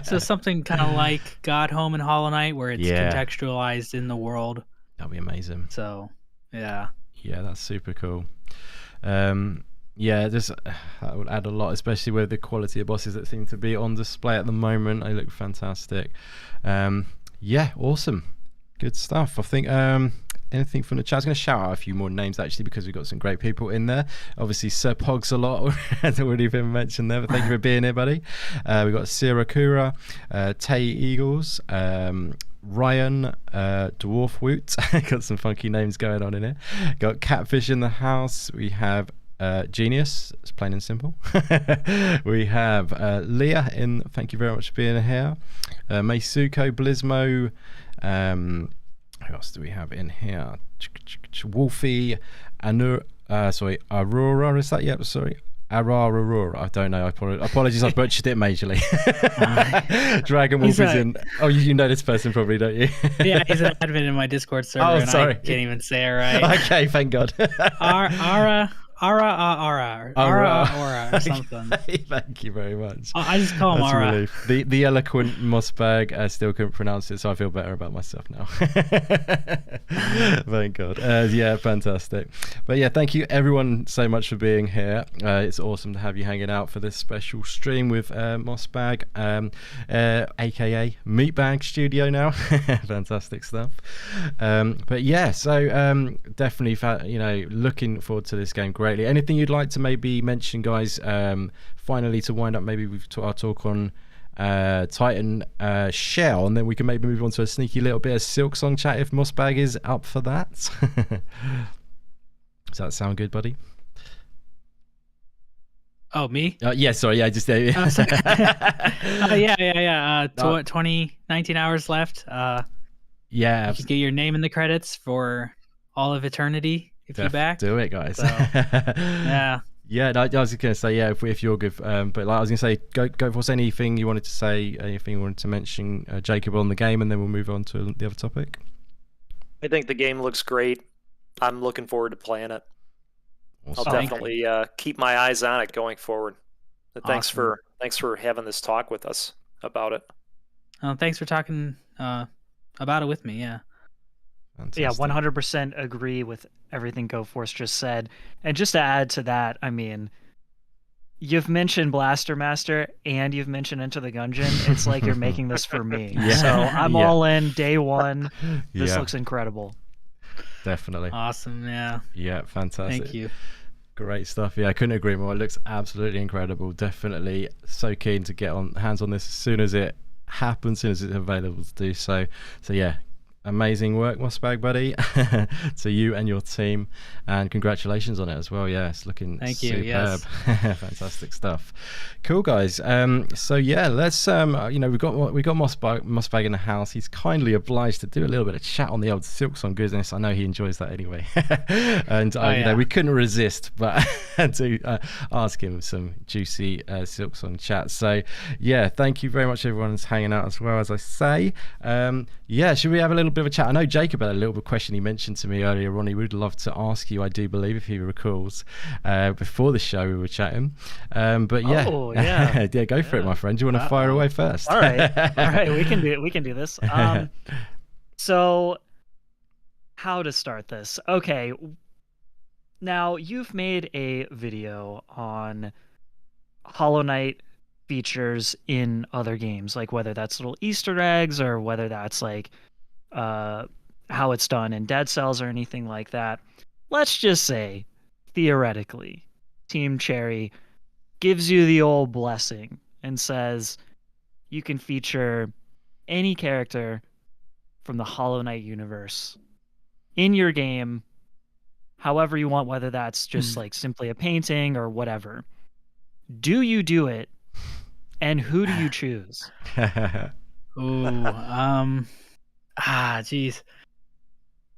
So something kind of like God Home and Hollow Knight, where it's contextualized in the world. That'd be amazing. So, yeah. Yeah, that's super cool. That would add a lot, especially with the quality of bosses that seem to be on display at the moment. They look fantastic. Awesome. Good stuff. I think anything from the chat? I was going to shout out a few more names actually, because we've got some great people in there. Obviously Sir Pogs a lot has already been mentioned there, but thank you for being here, buddy. We've got Sirakura, Tay Eagles, Ryan, Dwarf Woot. Got some funky names going on in here. Got Catfish in the house. We have Genius, it's plain and simple. We have Leah in, thank you very much for being here. Meisuko, Blizmo, who else do we have in here? Wolfie, Aurora, is that? Yep, sorry. Aurora. I don't know. Apologies, I butchered it majorly. Dragon Wolf is in. Oh, you know this person probably, don't you? Yeah, he's an admin in my Discord server. Oh, and sorry. I can't even say it right. Okay, thank God. Ara, or something. Okay, thank you very much. I just call him That's Ara. relief. The eloquent Mossbag still couldn't pronounce it, so I feel better about myself now. Thank God. Yeah, fantastic. But yeah, thank you everyone so much for being here. It's awesome to have you hanging out for this special stream with Mossbag, aka Meatbag Studio now. Fantastic stuff. But yeah, so definitely, looking forward to this game greatly. Anything you'd like to maybe mention, guys, finally, to wind up maybe with our talk on Titan Shell, and then we can maybe move on to a sneaky little bit of Silksong chat if Mossbag is up for that. Does that sound good, buddy? Oh, me? Yeah, sorry, yeah, just yeah. 19 hours left. Yeah, you can get your name in the credits for all of eternity if you back. Do it, guys. So, yeah. Yeah, I was going to say, yeah, if you're good. But like I was going to say, go for anything you wanted to say, anything you wanted to mention, Jacob, on the game, and then we'll move on to the other topic. I think the game looks great. I'm looking forward to playing it. Awesome. I'll definitely keep my eyes on it going forward. But thanks Awesome. for having this talk with us about it. Thanks for talking about it with me. Yeah. Fantastic. Yeah, 100% agree with everything GoForce just said. And just to add to that, I mean, you've mentioned Blaster Master and you've mentioned Enter the Gungeon. It's like you're making this for me. Yeah. So I'm Yeah. all in day one. This Yeah. looks incredible. Definitely. Awesome. Yeah. Yeah, fantastic. Thank you. Great stuff. Yeah, I couldn't agree more. It looks absolutely incredible. Definitely so keen to get hands on this as soon as it happens, as soon as it's available to do so. So yeah, amazing work, Mossbag buddy, to you and your team, and congratulations on it as well. Yeah, it's looking Thank you. superb. Yes. Fantastic stuff. Cool, guys. So yeah, let's we got Mossbag in the house. He's kindly obliged to do a little bit of chat on the old Silksong goodness. I know he enjoys that anyway. And we couldn't resist but to ask him some juicy Silksong chat. So yeah, thank you very much everyone who's hanging out as well, as I say. Yeah, should we have a little bit of a chat? I know Jacob had a little bit of question he mentioned to me earlier on. He would love to ask you, I do believe, if he recalls, before the show we were chatting. But yeah, yeah, yeah, go for it, my friend. Do you want to fire away first? All right, we can do this. So how to start this? Okay, now you've made a video on Hollow Knight features in other games, like whether that's little Easter eggs or whether that's like how it's done in Dead Cells or anything like that. Let's just say, theoretically, Team Cherry gives you the old blessing and says you can feature any character from the Hollow Knight universe in your game however you want, whether that's just like simply a painting or whatever. Do you do it? And who do you choose? Ooh, geez.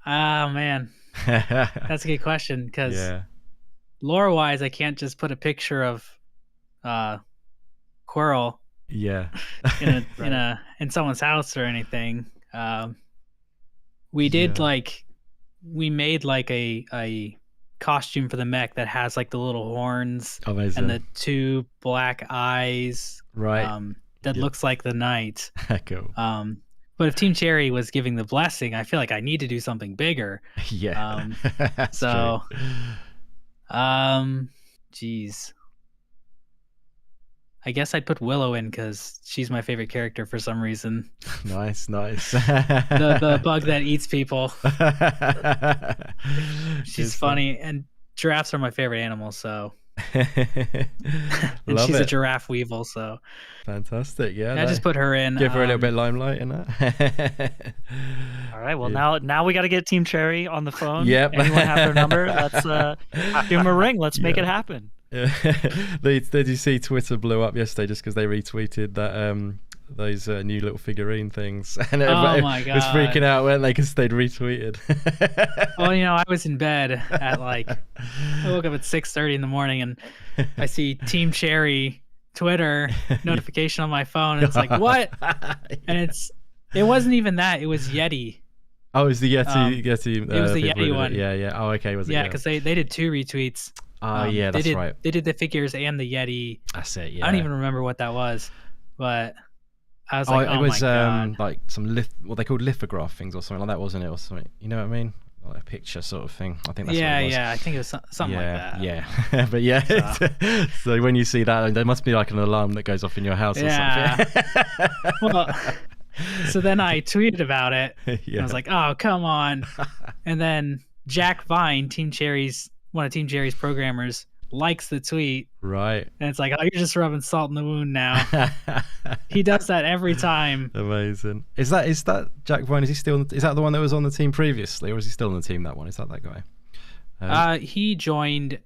Oh, man. That's a good question, because lore-wise, I can't just put a picture of Quirrell in someone's house or anything. We did we made like a costume for the mech that has like the little horns and the two black eyes, that looks like the knight. Cool. But if Team Cherry was giving the blessing, I feel like I need to do something bigger. Yeah. So geez, I guess I'd put Willow in because she's my favorite character for some reason. Nice. the bug that eats people. She's funny, and giraffes are my favorite animal, so. And she's a giraffe weevil, so. Fantastic, yeah. I just put her in. Give her a little bit of limelight in that. All right, well, now we got to get Team Cherry on the phone. Yep. Anyone have their number? Let's give them a ring. Let's make it happen. Did you see Twitter blew up yesterday just because they retweeted that those new little figurine things, and Oh everybody my was God. freaking out, weren't they? Because they'd retweeted. Well, I was in bed at I woke up at 6:30 in the morning, and I see Team Cherry Twitter notification on my phone, and it's like, what? And it wasn't even that. It was Yeti. Oh, it was the Yeti. Yeti. It was the people Yeti did it. one. Yeah. Oh, okay. Was it? Yeah, because they did 2 retweets. Oh, yeah, that's right. They did the figures and the Yeti. That's it. Yeah. I don't even remember what that was, but I was like, it was my God. like some what they called lithograph things or something like that, wasn't it? Or something. You know what I mean? Like a picture sort of thing. I think that's what it was. Yeah. I think it was something like that. Yeah. But yeah. So when you see that, there must be like an alarm that goes off in your house or something. Well, so then I tweeted about it. Yeah. I was like, oh, come on. And then Jack Vine, one of Team Cherry's programmers, likes the tweet. Right. And it's like, oh, you're just rubbing salt in the wound now. He does that every time. Amazing. Is that Jack Vine? Is that the one that was on the team previously, or is he still on the team, that one? Is that guy? He joined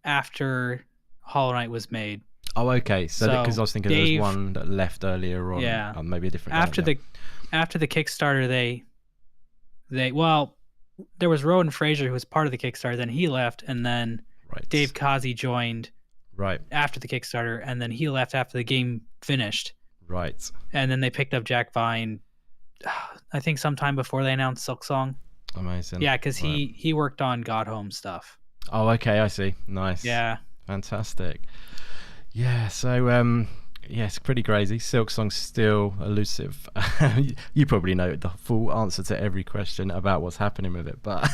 after Hollow Knight was made. Oh, okay. So because I was thinking there was one that left earlier on. Yeah. Maybe a different After guy, after the Kickstarter, there was Rowan Fraser, who was part of the Kickstarter, then he left, and then right. Dave Kazi joined right after the Kickstarter, and then he left after the game finished. Right. And then they picked up Jack Vine, I think sometime before they announced Silksong. Amazing. Yeah, because he worked on God Home stuff. Oh, okay, I see. Nice. Yeah. Fantastic. Yeah, so yeah, it's pretty crazy. Silksong's still elusive. You probably know the full answer to every question about what's happening with it, but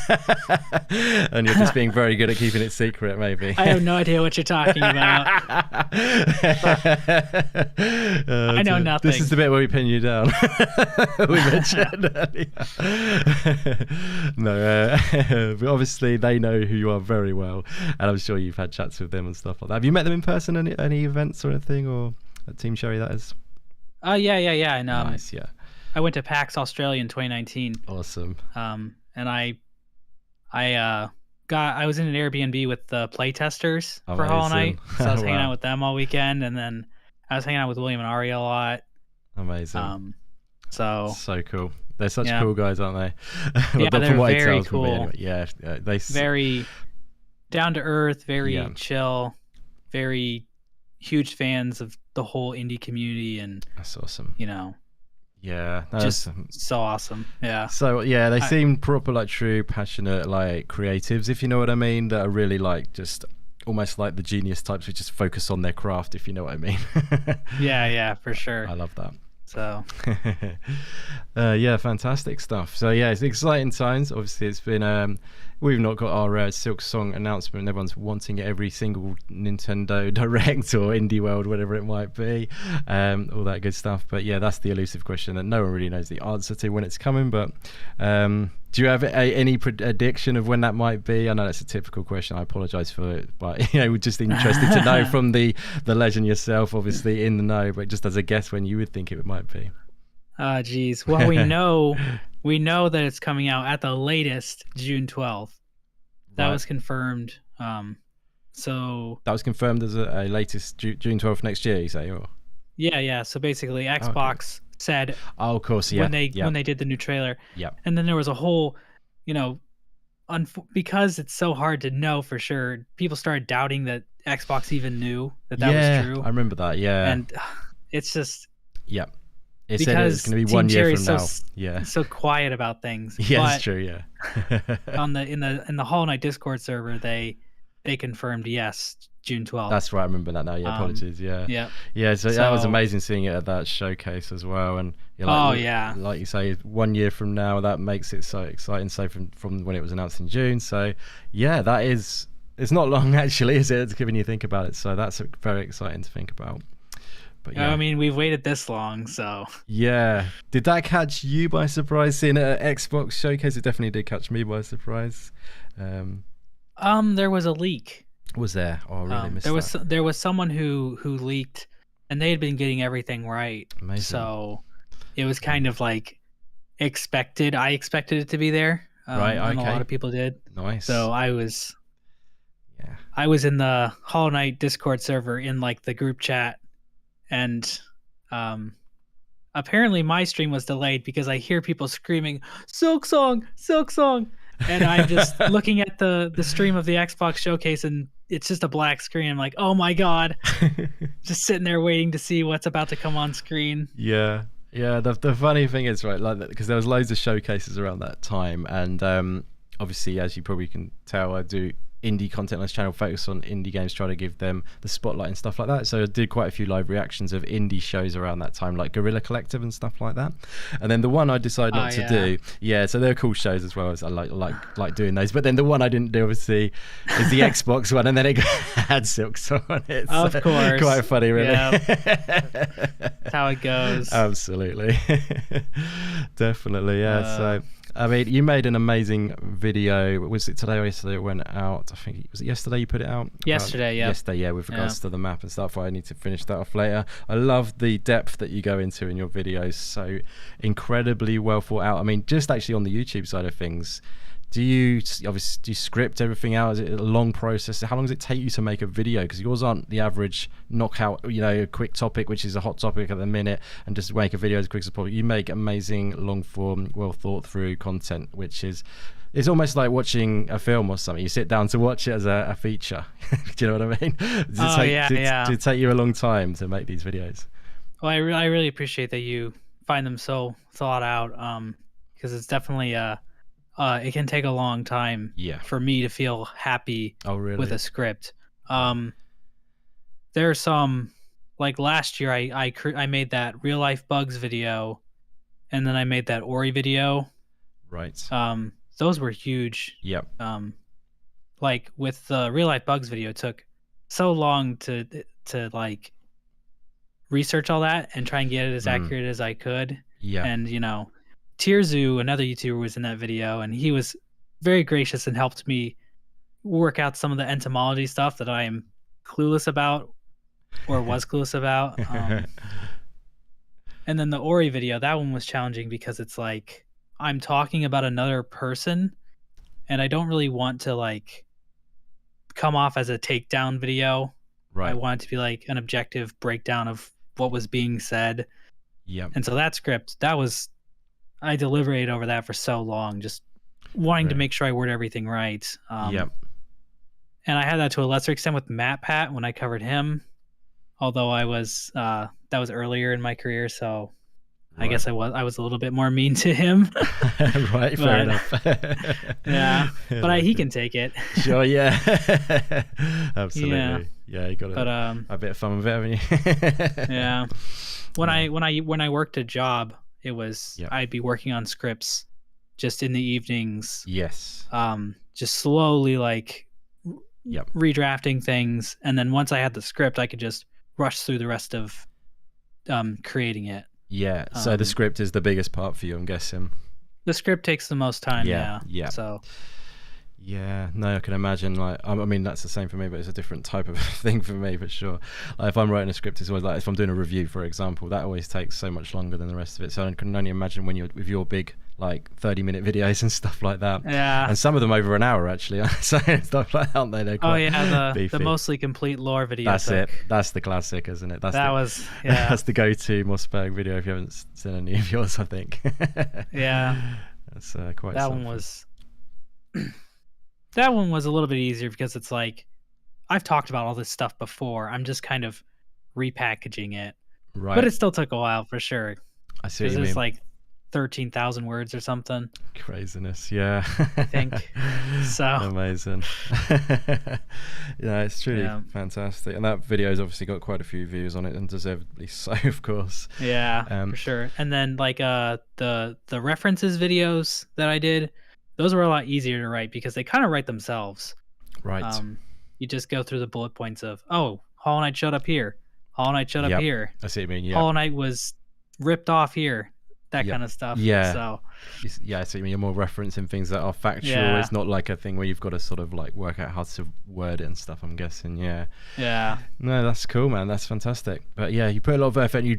and you're just being very good at keeping it secret, maybe. I have no idea what you're talking about. I know nothing. This is the bit where we pin you down. We mentioned earlier. No, but obviously they know who you are very well, and I'm sure you've had chats with them and stuff like that. Have you met them in person at any events or anything, or at Team Cherry, that is? Yeah. And nice, yeah. I went to PAX Australia in 2019. Awesome. And I was in an Airbnb with the playtesters for Hollow Knight, so I was hanging out with them all weekend, and then I was hanging out with William and Ari a lot. Amazing. So cool. They're such cool guys, aren't they? Yeah, they're very cool. Anyway, yeah, they very down to earth, very chill, very huge fans of the whole indie community, and that's awesome. Yeah, just so awesome. Yeah. So yeah, they seem proper, like true, passionate, like creatives, if you know what I mean. That are really like just almost like the genius types who just focus on their craft, if you know what I mean. Yeah, for sure. I love that. So yeah, fantastic stuff. So yeah, it's exciting times. Obviously it's been we've not got our Silksong announcement, and everyone's wanting it every single Nintendo Direct or Indie World, whatever it might be, all that good stuff. But yeah, that's the elusive question that no one really knows the answer to when it's coming. But do you have any prediction of when that might be? I know that's a typical question, I apologize for it, but we're just interested to know from the legend yourself, obviously in the know, but just as a guess when you would think it might be. Geez. Well, we know that it's coming out at the latest June 12th. That was confirmed. So that was confirmed as a latest June 12th next year, you say? Or? Yeah. So basically, Xbox said, "Oh, of course, yeah." When they did the new trailer, yeah. And then there was a whole, because it's so hard to know for sure, people started doubting that Xbox even knew that was true. I remember that. Yeah, and it's just It said it's going to be 1 year from now. Yeah, so quiet about things. Yeah, it's true. Yeah. in the Hollow Knight Discord server, they confirmed June 12th. That's right. I remember that now. Yeah, apologies. Yeah. So that was amazing seeing it at that showcase as well. And like you say, 1 year from now, that makes it so exciting. So from when it was announced in June. So yeah, it's not long actually, is it? Given you think about it. So that's very exciting to think about. But yeah. I mean, we've waited this long, so yeah. Did that catch you by surprise? Seeing an Xbox showcase, it definitely did catch me by surprise. There was a leak. Was there? Oh, I really missed that. There was someone who leaked, and they had been getting everything right. Amazing. So it was kind of like expected. I expected it to be there. Right. Okay. And a lot of people did. Nice. So I was in the Hollow Knight Discord server in like the group chat. And apparently my stream was delayed because I hear people screaming, Silksong, Silksong. And I'm just looking at the stream of the Xbox showcase, and it's just a black screen. I'm like, oh my God. Just sitting there waiting to see what's about to come on screen. Yeah. Yeah, the funny thing is, right, like, because there was loads of showcases around that time, and obviously, as you probably can tell, I do indie content on this channel, focus on indie games, try to give them the spotlight and stuff like that. So I did quite a few live reactions of indie shows around that time, like Guerrilla Collective and stuff like that. And then the one I decided not to do, so they're cool shows as well, as I like doing those. But then the one I didn't do, obviously, is the Xbox one, and then it had Silksong on it. Of course, quite funny, really. That's how it goes. Absolutely. Definitely, yeah. So I mean, you made an amazing video. Was it today or yesterday it went out? I think was it yesterday you put it out? Yesterday, yeah. Yesterday, yeah, with regards to the map and stuff. I need to finish that off later. I love the depth that you go into in your videos. So incredibly well thought out. I mean, just actually on the YouTube side of things, do you script everything out? Is it a long process? How long does it take you to make a video? Because yours aren't the average knockout, a quick topic, which is a hot topic at the minute, and just make a video as quick as possible. You make amazing, long form, well thought through content, which is, it's almost like watching a film or something. You sit down to watch it as a feature. Do you know what I mean? Did it take you a long time to make these videos? Well, I really appreciate that you find them so thought out, because it's definitely it can take a long time for me to feel happy with a script. There are some, like last year I made that real life bugs video, and then I made that Ori video. Right. Those were huge. Yep. Like with the real life bugs video, it took so long to like research all that and try and get it as accurate as I could. Yeah. And Tierzu, another YouTuber, was in that video, and he was very gracious and helped me work out some of the entomology stuff that I am clueless about, or was clueless about. And then the Ori video, that one was challenging because it's like I'm talking about another person, and I don't really want to like come off as a takedown video. Right. I want it to be like an objective breakdown of what was being said. Yep. And so that script, I deliberated over that for so long, just wanting to make sure I word everything right. Yep. And I had that to a lesser extent with Matt Pat when I covered him, although I was that was earlier in my career, so I guess I was a little bit more mean to him. Right, fair enough. Yeah, but he can take it. Sure, yeah. Absolutely. Yeah, you got a bit of fun with it, haven't you? Yeah. When I worked a job, it was I'd be working on scripts just in the evenings. Yes. Just slowly like redrafting things, and then once I had the script, I could just rush through the rest of creating it. Yeah. So the script is the biggest part for you, I'm guessing. The script takes the most time. Yeah. So. Yeah, no, I can imagine. Like, I mean, that's the same for me, but it's a different type of thing for me, for sure. Like, if I'm writing a script, it's always like if I'm doing a review, for example, that always takes so much longer than the rest of it. So I can only imagine when you're with your big, like 30-minute videos and stuff like that. Yeah. And some of them over an hour, actually. So stuff like that, aren't they? They're quite the mostly complete lore video. That's it. That's the classic, isn't it? That's the go-to Mossbag video if you haven't seen any of yours, I think. Yeah. That's quite. That something. one was. That one was a little bit easier because it's like I've talked about all this stuff before. I'm just kind of repackaging it. Right. But it still took a while for sure. I see what you mean. It's like 13,000 words or something. Craziness, yeah. I think. So amazing. Yeah, it's truly fantastic. And that video's obviously got quite a few views on it, and deservedly so, of course. Yeah, for sure. And then like the references videos that I did, those were a lot easier to write because they kind of write themselves. Right. You just go through the bullet points of, Hollow Knight showed up here. Hollow Knight showed up here. I see what you mean, yeah. Hollow Knight was ripped off here. That kind of stuff. Yeah. So. Yeah, so you're more referencing things that are factual. Yeah. It's not like a thing where you've got to sort of like work out how to word it and stuff, I'm guessing. Yeah. Yeah. No, that's cool, man. That's fantastic. But yeah, you put a lot of effort. You're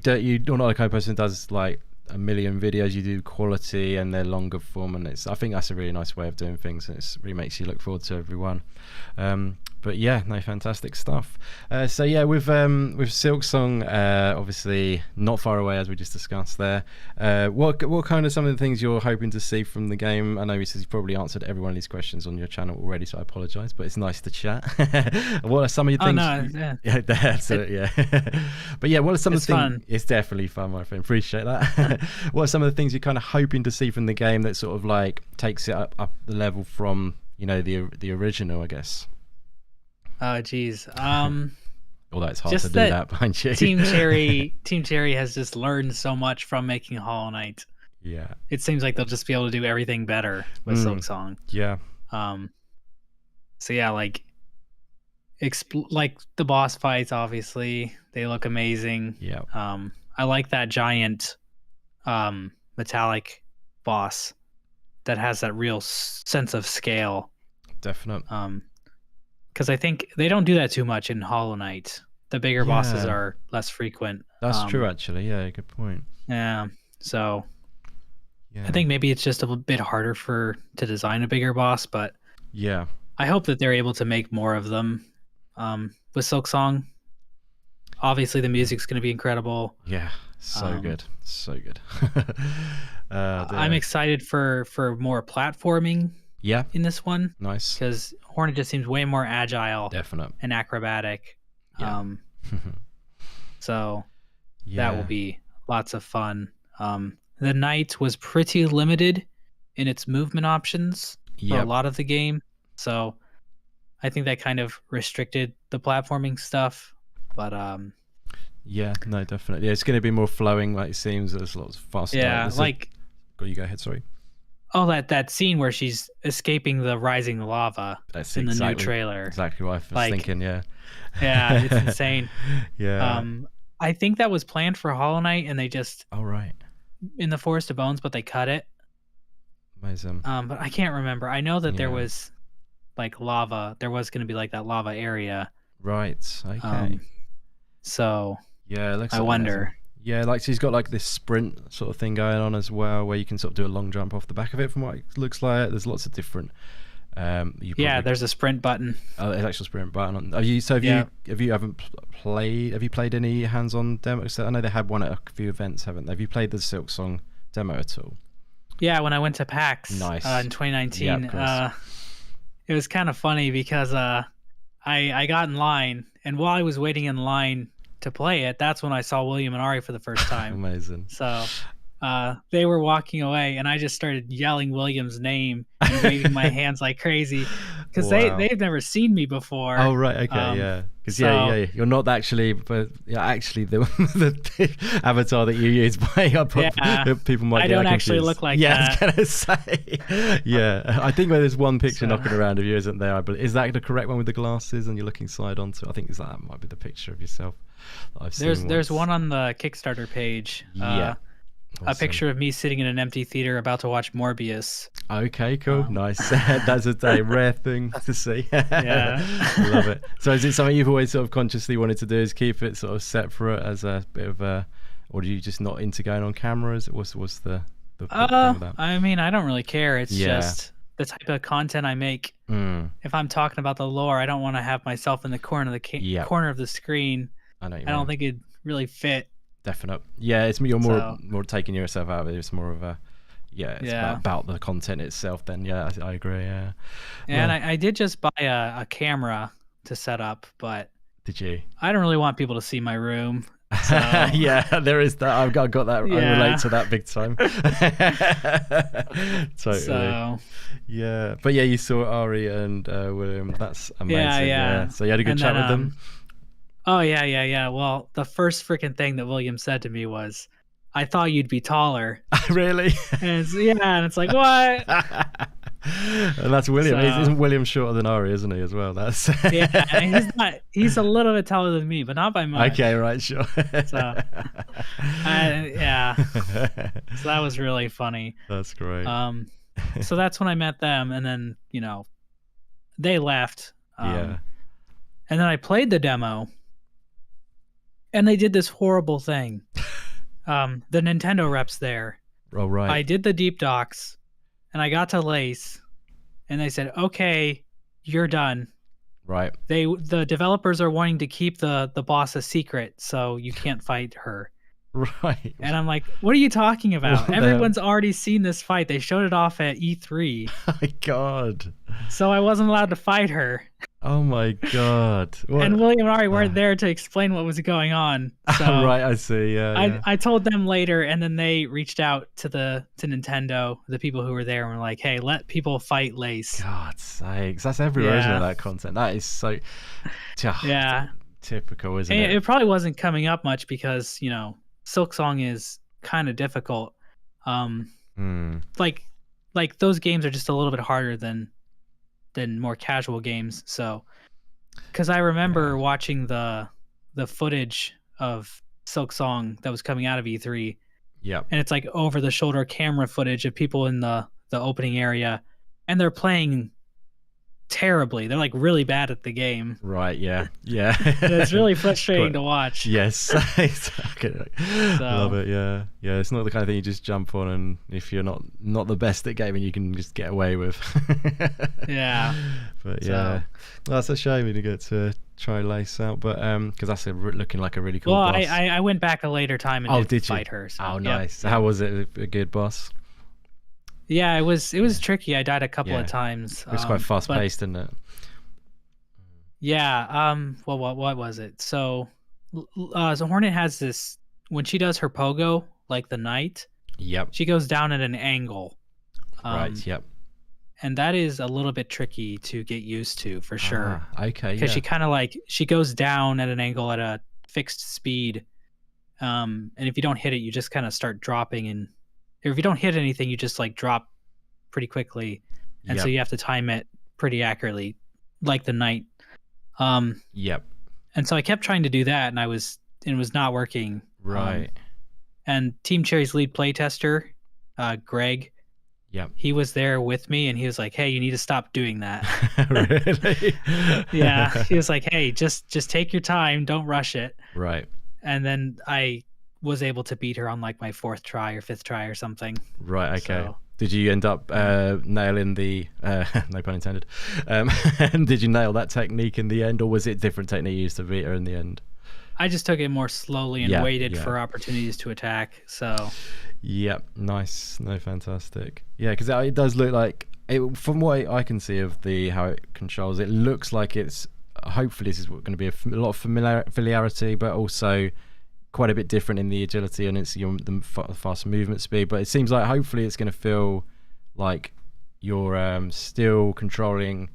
not the kind of person who does like a million videos. You do quality and they're longer form, and I think that's a really nice way of doing things, and it really makes you look forward to everyone. But yeah, no, fantastic stuff. So yeah, with Silksong, obviously not far away as we just discussed there. What kind of some of the things you're hoping to see from the game? I know you've probably answered every one of these questions on your channel already, so I apologise, but it's nice to chat. What are some of your things? Oh no, yeah, that's it. Yeah. But yeah, what are some of the things? Fun. It's definitely fun, my friend. Appreciate that. What are some of the things you're kind of hoping to see from the game that sort of like takes it up the level from, you know, the original, I guess? Oh geez. Although it's hard just to do that behind you. Team Cherry has just learned so much from making Hollow Knight. Yeah. It seems like they'll just be able to do everything better with Silksong. Yeah. So yeah, like like the boss fights, obviously they look amazing. Yeah. I like that giant metallic boss that has that real sense of scale. Definite. Because I think they don't do that too much in Hollow Knight. The bigger bosses are less frequent. That's true, actually. Yeah, good point. Yeah. So yeah. I think maybe it's just a bit harder to design a bigger boss, but yeah, I hope that they're able to make more of them. With Silksong, obviously the music's going to be incredible. Yeah, so good, so good. I'm excited for more platforming. Yeah, in this one, nice, because Hornet just seems way more agile, definite, and acrobatic. Yeah. So that will be lots of fun. The Knight was pretty limited in its movement options for a lot of the game, so I think that kind of restricted the platforming stuff. But yeah, no, definitely. Yeah, it's going to be more flowing, like it seems. There's lots of faster. Yeah, you go ahead. Sorry. Oh, that scene where she's escaping the rising lava in the new trailer. Exactly what I was thinking. Yeah. Yeah, it's insane. Yeah. I think that was planned for Hollow Knight, and they just in the Forest of Bones, but they cut it. Amazing. But I can't remember. I know that there was like lava. There was going to be like that lava area. Right. Okay. So yeah, it looks I wonder. Yeah, like she's got like this sprint sort of thing going on as well, where you can sort of do a long jump off the back of it. From what it looks like, there's lots of different. There's a sprint button. Oh, there's actual sprint button on. Have you played any hands-on demos? I know they had one at a few events, haven't they? Have you played the Silksong demo at all? Yeah, when I went to PAX in 2019, it was kind of funny because I got in line, and while I was waiting in line to play it, that's when I saw William and Ari for the first time. Amazing. So they were walking away, and I just started yelling William's name and waving my hands like crazy because they've never seen me before. Oh right, okay, yeah. Because you're not actually, but actually the avatar that you use people might. I don't actually look like that. Yeah, I was gonna say. Yeah, I think there's one picture knocking around of you, isn't there? But is that the correct one with the glasses and you're looking side onto? I think that might be the picture of yourself. There's one on the Kickstarter page. Awesome. A picture of me sitting in an empty theater about to watch Morbius. Okay, cool, nice. That's a rare thing to see. Yeah, love it. So, is it something you've always sort of consciously wanted to do? Is keep it sort of separate as a bit of a, or do you just not into going on cameras? What's the thing with that? I mean, I don't really care. It's just the type of content I make. If I'm talking about the lore, I don't want to have myself in the corner of the corner of the screen. I don't think it'd really fit. Definite. Yeah, it's you're more taking yourself out of it. It's more of a about the content itself. Then I agree. Yeah. And I did just buy a camera to set up, but did you? I don't really want people to see my room. So. Yeah, there is that. I've got that. I relate to that big time. Totally. So, yeah, but you saw Ari and William. That's amazing. Yeah. So you had a good chat with them. Oh yeah. Well, the first freaking thing that William said to me was, "I thought you'd be taller." Really? And it's like, what? And that's William. Isn't William shorter than Ari, isn't he, as well? That's he's not. He's a little bit taller than me, but not by much. Okay, right, sure. So, so that was really funny. That's great. So that's when I met them, and then they left. And then I played the demo. And they did this horrible thing. The Nintendo reps there. Oh, right. I did the deep docs, and I got to Lace, and they said, "Okay, you're done." Right. The developers are wanting to keep the boss a secret, so you can't fight her. Right. And I'm like, what are you talking about? What the Everyone's already seen this fight. They showed it off at E3. Oh my god. So I wasn't allowed to fight her. Oh my god. What? And William and Ari weren't there to explain what was going on. So Right, I see. Yeah. I told them later, and then they reached out to Nintendo, the people who were there, and were like, "Hey, let people fight Lace." God's sakes, that's everywhere, isn't it? That content. That is so. Yeah. Typical, isn't And it? it probably wasn't coming up much because Silksong is kind of difficult. Like those games are just a little bit harder than more casual games. So, because I remember watching the footage of Silksong that was coming out of E3. Yep. And it's like over the shoulder camera footage of people in the opening area, and they're playing terribly. They're like really bad at the game. Right. Yeah. And it's really frustrating to watch. Yes. Exactly. Love it. Yeah. It's not the kind of thing you just jump on, and if you're not the best at gaming, you can just get away with. Yeah. But well, that's a shame you didn't get to try Lace out, but because that's looking like a really cool boss. I went back a later time and did fight her. So, oh, nice. Yep. How was it? A good boss? Yeah, it was tricky. I died a couple of times. It was quite fast paced, isn't it? Yeah. Well, what was it? So Hornet has this, when she does her pogo, like the knight. Yep. She goes down at an angle. Right. Yep. And that is a little bit tricky to get used to, for sure. Okay. Because she kind of she goes down at an angle at a fixed speed. And if you don't hit it, you just kind of start dropping, and or if you don't hit anything, you just drop pretty quickly. And so you have to time it pretty accurately, like the knight. Yep. And so I kept trying to do that, and it was not working. Right. And Team Cherry's lead playtester, Greg, he was there with me, and he was like, "Hey, you need to stop doing that." Really? Yeah. He was like, "Hey, just take your time, don't rush it." Right. And then I was able to beat her on my 4th try or 5th try or something. Right. Okay. So, did you end up nailing the no pun intended? And did you nail that technique in the end, or was it a different technique you used to beat her in the end? I just took it more slowly and waited for opportunities to attack. So. Yep. Nice. No, fantastic. Yeah, because it does look like from what I can see of how it controls. It looks like it's hopefully this is going to be a lot of familiarity, but also quite a bit different in the agility and the fast movement speed. But it seems like hopefully it's going to feel like you're still controlling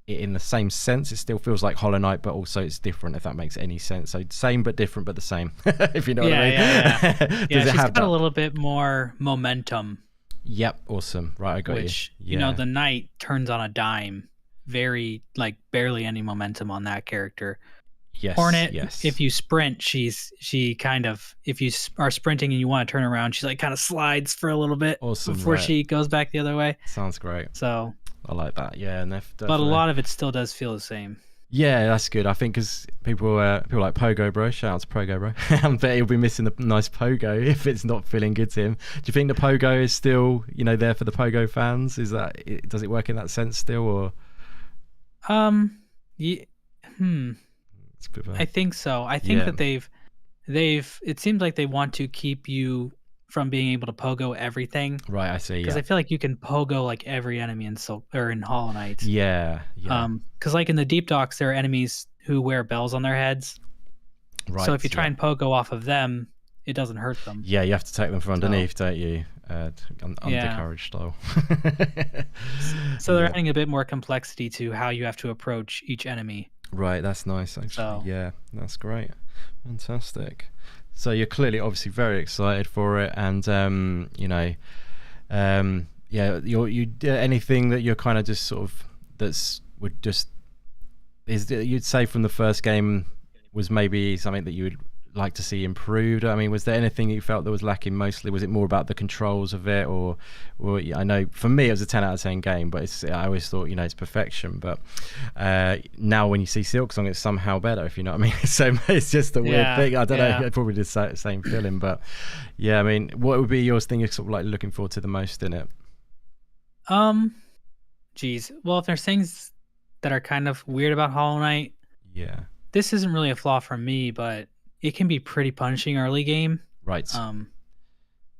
it in the same sense. It still feels like Hollow Knight, but also it's different, if that makes any sense. So same but different, but the same. If you know what I mean. Yeah. She's got a little bit more momentum. Yep. Awesome. Right, I got you. Which the Knight turns on a dime. Very barely any momentum on that character. Yes. Hornet, if you sprint, she kind of, if you are sprinting and you want to turn around, she's kind of slides for a little bit before she goes back the other way. Sounds great. So I like that. Yeah, but a lot of it still does feel the same. Yeah, that's good. I think because people like Pogo Bro, shout out to Pogo Bro. I bet he'll be missing the nice Pogo if it's not feeling good to him. Do you think the Pogo is still, there for the Pogo fans? Does it work in that sense still, or? I think so. I think that they've it seems like they want to keep you from being able to pogo everything. Right, I see. Because I feel like you can pogo every enemy in Hollow Knight. Yeah. Because in the Deep Docks, there are enemies who wear bells on their heads. Right. So if you try and pogo off of them, it doesn't hurt them. Yeah, you have to take them from underneath, don't you? Undercarriage style. So they're adding a bit more complexity to how you have to approach each enemy. Right, that's nice actually. Yeah, that's great. Fantastic. So you're clearly obviously very excited for it, and you anything that you're kind of just sort of you'd say from the first game was maybe something that you would like to see improved? I mean, was there anything you felt that was lacking mostly? Was it more about the controls of it, or I know for me it was a 10 out of 10 game, but I always thought it's perfection. But now when you see Silksong, it's somehow better, if you know what I mean. So it's just a weird thing. I don't know. Probably the same feeling, but yeah. I mean, what would be your thing you're sort of looking forward to the most in it? Geez. Well, if there's things that are kind of weird about Hollow Knight. Yeah. This isn't really a flaw for me, but it can be pretty punishing early game. Right.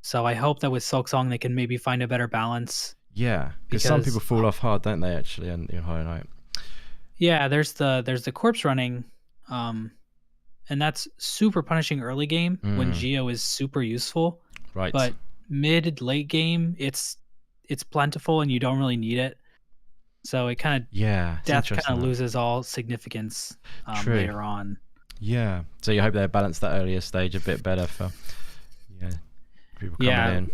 So I hope that with Silksong they can maybe find a better balance. Yeah, because some people fall off hard, don't they? Actually, in Hollow Knight. Yeah, there's the corpse running, and that's super punishing early game when Geo is super useful. Right. But late game, it's plentiful and you don't really need it. So it kind of death kind of loses all significance later on. Yeah. So you hope they balance that earlier stage a bit better for people coming in.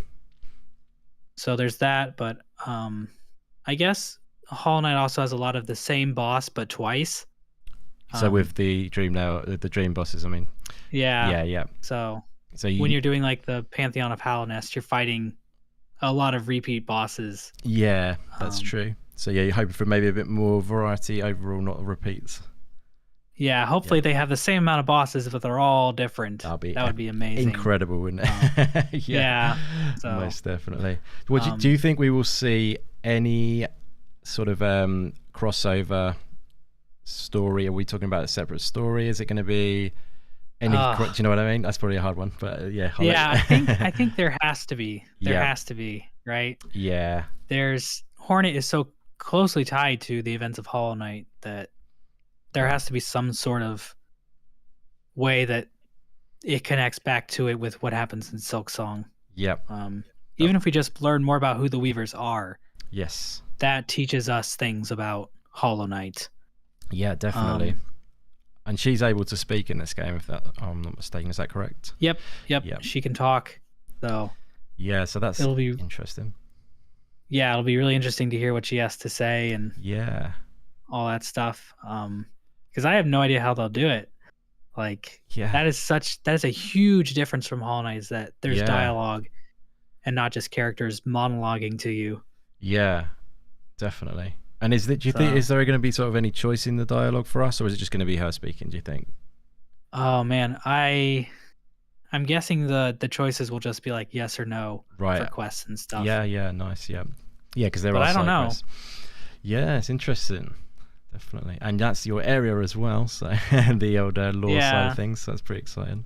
So there's that, but I guess Hollow Knight also has a lot of the same boss but twice. So with the dream bosses, I mean. Yeah. So when you're doing like the Pantheon of Hallownest, you're fighting a lot of repeat bosses. Yeah, that's true. So yeah, you're hoping for maybe a bit more variety overall, not repeats. Yeah, hopefully they have the same amount of bosses, but they're all different. That would be amazing. Incredible, wouldn't it? So. Most definitely. Do you think we will see any sort of crossover story? Are we talking about a separate story? Is it going to be any? Do you know what I mean? That's probably a hard one, but yeah. I think there has to be. There has to be, right? Yeah. Hornet is so closely tied to the events of Hollow Knight that there has to be some sort of way that it connects back to it with what happens in Silksong. Yep. Even if we just learn more about who the Weavers are. Yes. That teaches us things about Hollow Knight. Yeah, definitely. And she's able to speak in this game, if I'm not mistaken. Is that correct? Yep. She can talk. So yeah, so it'll be interesting. Yeah, it'll be really interesting to hear what she has to say and all that stuff. Because I have no idea how they'll do it. Like, that is a huge difference from Hollow Knight, is that there's dialogue and not just characters monologuing to you. Yeah, definitely. And do you think is there going to be sort of any choice in the dialogue for us, or is it just going to be her speaking, do you think? Oh man, I'm guessing the choices will just be like yes or no for quests and stuff. Yeah, nice, yeah, because there are. But I don't know. Quests. Yeah, it's interesting, definitely, and that's your area as well. So the old lore side of things. So that's pretty exciting.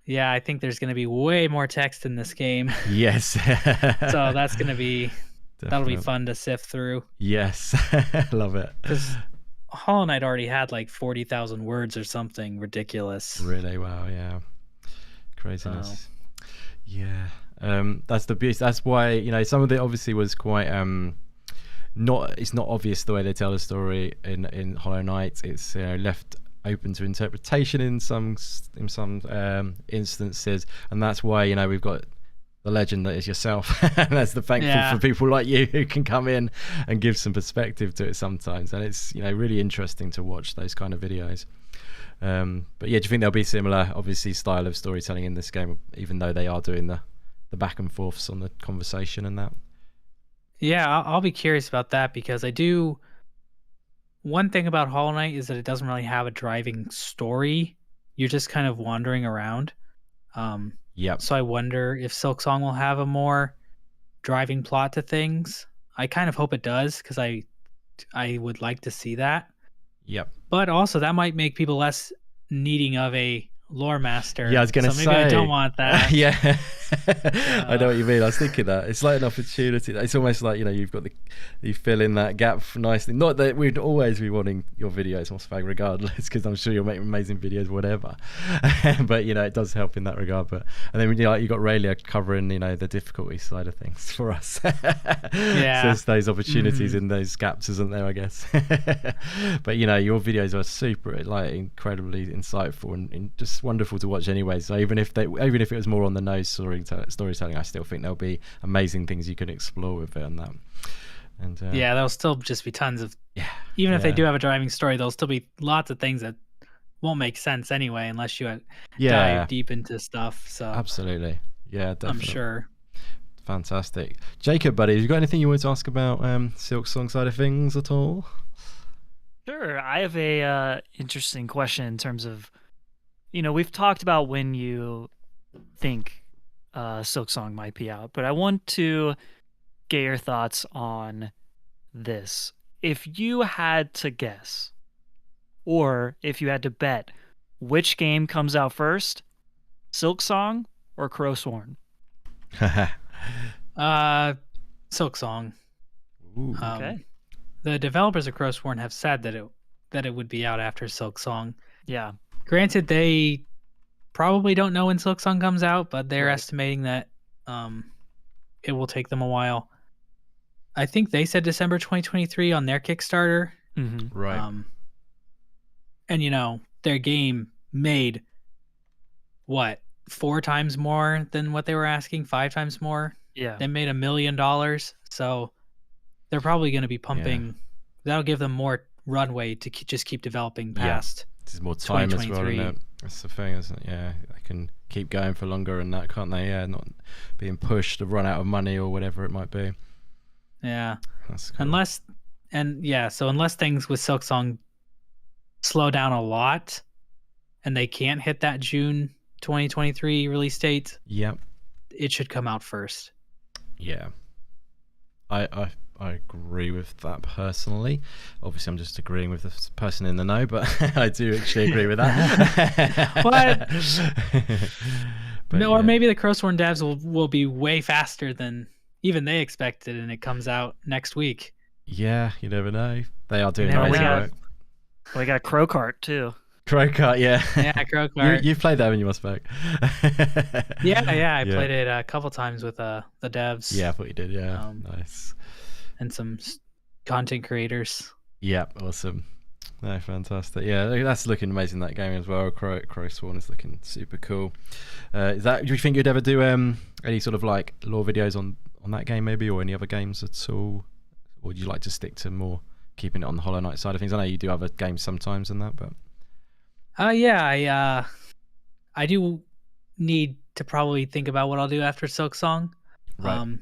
Yeah, I think there's going to be way more text in this game. Yes. So that's going to be that'll be fun to sift through. Yes, love it. Because Hollow Knight already had like 40,000 words or something ridiculous. Really? Wow. Yeah. Craziness. Yeah. That's the beauty. That's why some of it obviously was quite it's not obvious the way they tell the story in Hollow Knight. It's left open to interpretation in some instances, and that's why we've got the legend that is yourself. And that's the thankful for people like you who can come in and give some perspective to it sometimes, and it's really interesting to watch those kind of videos. But yeah, do you think there'll be similar obviously style of storytelling in this game, even though they are doing the back and forths on the conversation and that? Yeah, I'll be curious about that, because I do. One thing about Hollow Knight is that it doesn't really have a driving story. You're just kind of wandering around. So I wonder if Silksong will have a more driving plot to things. I kind of hope it does, because I would like to see that. Yep. But also that might make people less needing of a lore master. Yeah, I was going to say. Maybe I don't want that. Yeah. I know what you mean. I was thinking that. It's like an opportunity. It's almost like, you've got you fill in that gap nicely. Not that we'd always be wanting your videos, Mossbag, regardless, because I'm sure you'll make amazing videos, whatever. But, it does help in that regard. But and then, you got Raylia covering, the difficulty side of things for us. So there's those opportunities in those gaps, isn't there, I guess? But, your videos are super, incredibly insightful and just wonderful to watch anyway. So even if it was more on the nose storytelling, I still think there'll be amazing things you can explore with it and that. And there'll still just be tons of even if they do have a driving story, there'll still be lots of things that won't make sense anyway unless you dive deep into stuff. So absolutely, yeah, definitely. I'm sure. Fantastic. Jacob, buddy, have you got anything you want to ask about Silksong side of things at all? Sure. I have a interesting question in terms of, we've talked about when you think Silksong might be out, but I want to get your thoughts on this. if you had to guess, or if you had to bet, which game comes out first, Silksong or Crowsworn? Silksong. Ooh. Okay. The developers of Crowsworn have said that it would be out after Silksong. Yeah. Granted, they probably don't know when Silksong comes out, but they're Right. estimating that it will take them a while. I think they said December 2023 on their Kickstarter. Mm-hmm. Right. And you know, their game made what, 4 times more than what they were asking, 5 times more. Yeah. They made $1 million, so they're probably going to be pumping. That'll give them more runway to just keep developing past. There's more time as well, isn't 2023. it? That's the thing, isn't it? Yeah, they can keep going for longer and that, can't they? Yeah, not being pushed to run out of money or whatever it might be. Yeah. That's cool. Unless things with Silksong slow down a lot and they can't hit that June 2023 release date, Yep. it should come out first. Yeah. I agree with that personally. Obviously, I'm just agreeing with the person in the know, but I do actually agree with that. What? But Or yeah. maybe the Crowsworn devs will be way faster than even they expected, and it comes out next week. Yeah, you never know. They are doing never amazing know. work. We got Crowcart too. Crowcart, yeah. Yeah, Crowcart. You've played that when you must back. Yeah, I played it a couple times with the devs. Yeah, I thought you did. Yeah, nice. And some content creators. Yeah, awesome. No, fantastic. Yeah, that's looking amazing, that game as well. Crowsworn is looking super cool. Do you think you'd ever do any sort of like lore videos on that game maybe, or any other games at all? Or would you like to stick to more keeping it on the Hollow Knight side of things? I know you do other games sometimes and that, but I do need to probably think about what I'll do after Silksong. right.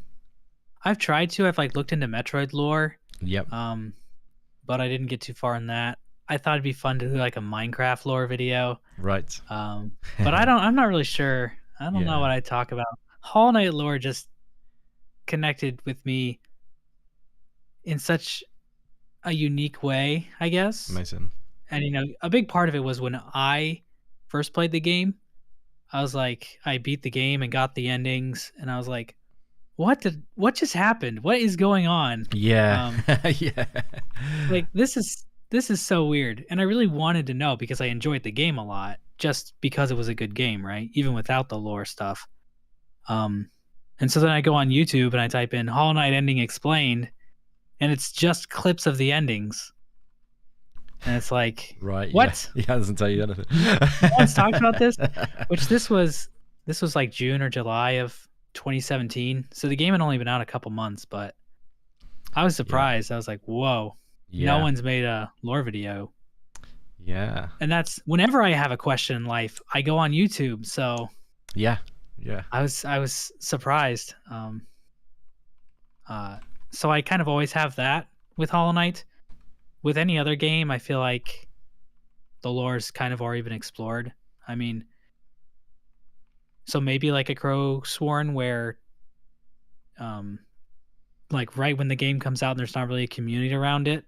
I've tried to. I've like looked into Metroid lore. Yep. But I didn't get too far in that. I thought it'd be fun to do like a Minecraft lore video. Right. But I'm not really sure. I don't know what I talk about. Hollow Knight lore just connected with me in such a unique way, I guess. Amazing. And you know, a big part of it was when I first played the game. I was like, I beat the game and got the endings, and I was like, what just happened? What is going on? Yeah. Yeah. Like this is so weird. And I really wanted to know because I enjoyed the game a lot, just because it was a good game, right? Even without the lore stuff. And so then I go on YouTube and I type in Hollow Knight ending explained, and it's just clips of the endings. And it's like, right. What? Yeah, it doesn't tell you anything. No one's talked about this. Which this was like June or July of 2017. So the game had only been out a couple months, but I was surprised. I was like, whoa, no one's made a lore video. Yeah. And that's whenever I have a question in life, I go on YouTube. So yeah. I was surprised. So I kind of always have that with Hollow Knight. With any other game, I feel like the lore's kind of already been explored. I mean, so maybe like a Crowsworn where, like right when the game comes out and there's not really a community around it,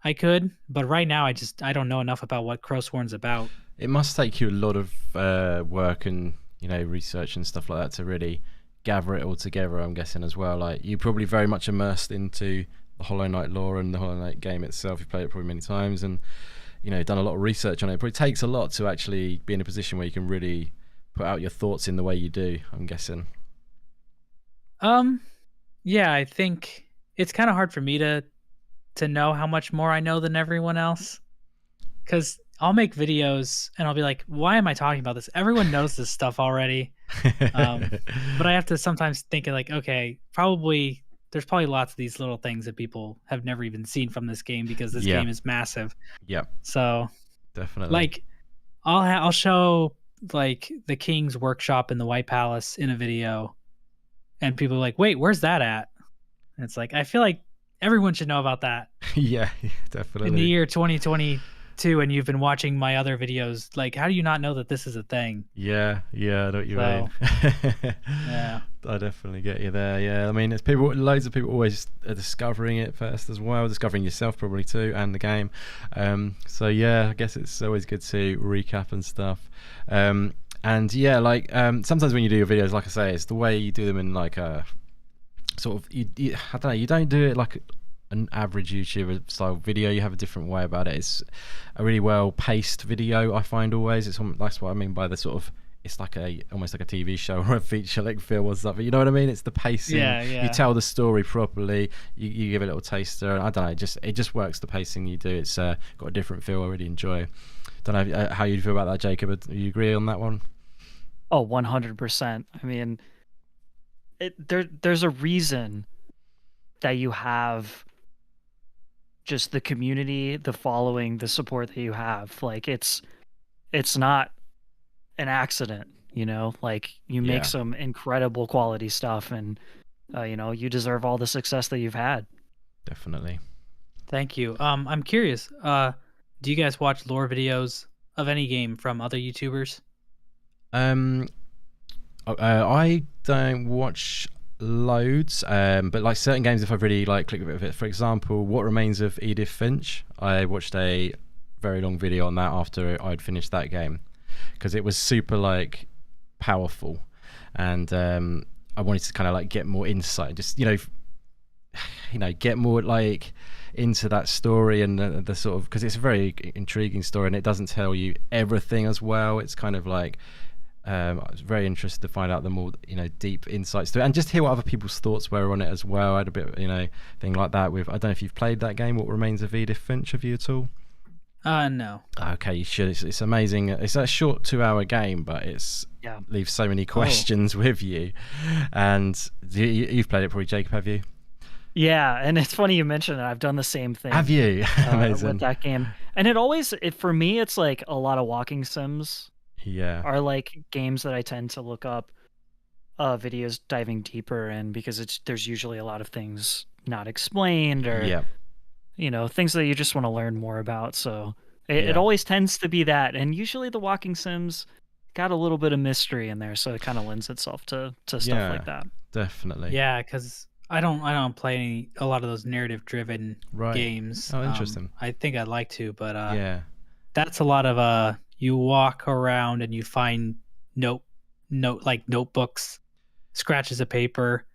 I could. But right now, I don't know enough about what Crowsworn's about. It must take you a lot of work and research and stuff like that to really gather it all together. I'm guessing as well. Like you're probably very much immersed into the Hollow Knight lore and the Hollow Knight game itself. You've played it probably many times and done a lot of research on it. It probably takes a lot to actually be in a position where you can really put out your thoughts in the way you do, I'm guessing. Yeah, I think it's kind of hard for me to know how much more I know than everyone else, because I'll make videos and I'll be like, why am I talking about this? Everyone knows this stuff already. But I have to sometimes think of like, okay, there's probably lots of these little things that people have never even seen from this game because this game is massive. Yeah. So definitely. Like I'll show like the King's workshop in the White Palace in a video, and people are like, wait, where's that at? And it's like, I feel like everyone should know about that. Yeah, definitely. In the year 2022, and you've been watching my other videos, like, how do you not know that this is a thing? Yeah, I know what you mean. Yeah. I definitely get you there. Yeah, I mean, it's people. Loads of people always are discovering it first as well, discovering yourself probably too, and the game. So yeah, I guess it's always good to recap and stuff. And yeah, like sometimes when you do your videos, like I say, it's the way you do them in like a sort of. I don't know. You don't do it like an average YouTuber style video. You have a different way about it. It's a really well paced video. I find always. That's what I mean by the sort of. It's like almost like a TV show or a feature length film or something. You know what I mean? It's the pacing. Yeah. You tell the story properly. You give a little taster. And I don't know. It just works. The pacing you do. It's got a different feel. I really enjoy. Don't know how you feel about that, Jacob. Do you agree on that one? Oh, 100%. I mean, there's a reason that you have just the community, the following, the support that you have. Like it's not an accident, you know, like you make some incredible quality stuff, and you deserve all the success that you've had. Definitely. Thank you. I'm curious, do you guys watch lore videos of any game from other YouTubers? I don't watch loads, but like certain games, if I've really like clicked a bit of it, for example, What Remains of Edith Finch, I watched a very long video on that after I'd finished that game, because it was super like powerful, and I wanted to kind of like get more insight, just get more like into that story, and the sort of, because it's a very intriguing story and it doesn't tell you everything as well. It's kind of like I was very interested to find out the more deep insights to it, and just hear what other people's thoughts were on it as well. I had a bit thing like that with, I don't know if you've played that game, What Remains of Edith Finch, have you at all? No. Okay, you should. It's amazing. It's a short 2-hour game, but leaves so many questions with you. And you've played it probably, Jacob, have you? Yeah, and it's funny you mentioned it. I've done the same thing. Have you? Amazing. With that game. And for me, it's like a lot of walking sims. Yeah. Are like games that I tend to look up videos diving deeper in, because there's usually a lot of things not explained, or things that you just want to learn more about. So it always tends to be that, and usually the walking sims got a little bit of mystery in there, so it kind of lends itself to stuff like that. Definitely. Yeah, because I don't play a lot of those narrative driven games. Oh, interesting. I think I'd like to, but that's a lot of you walk around and you find notebooks, scratches of paper,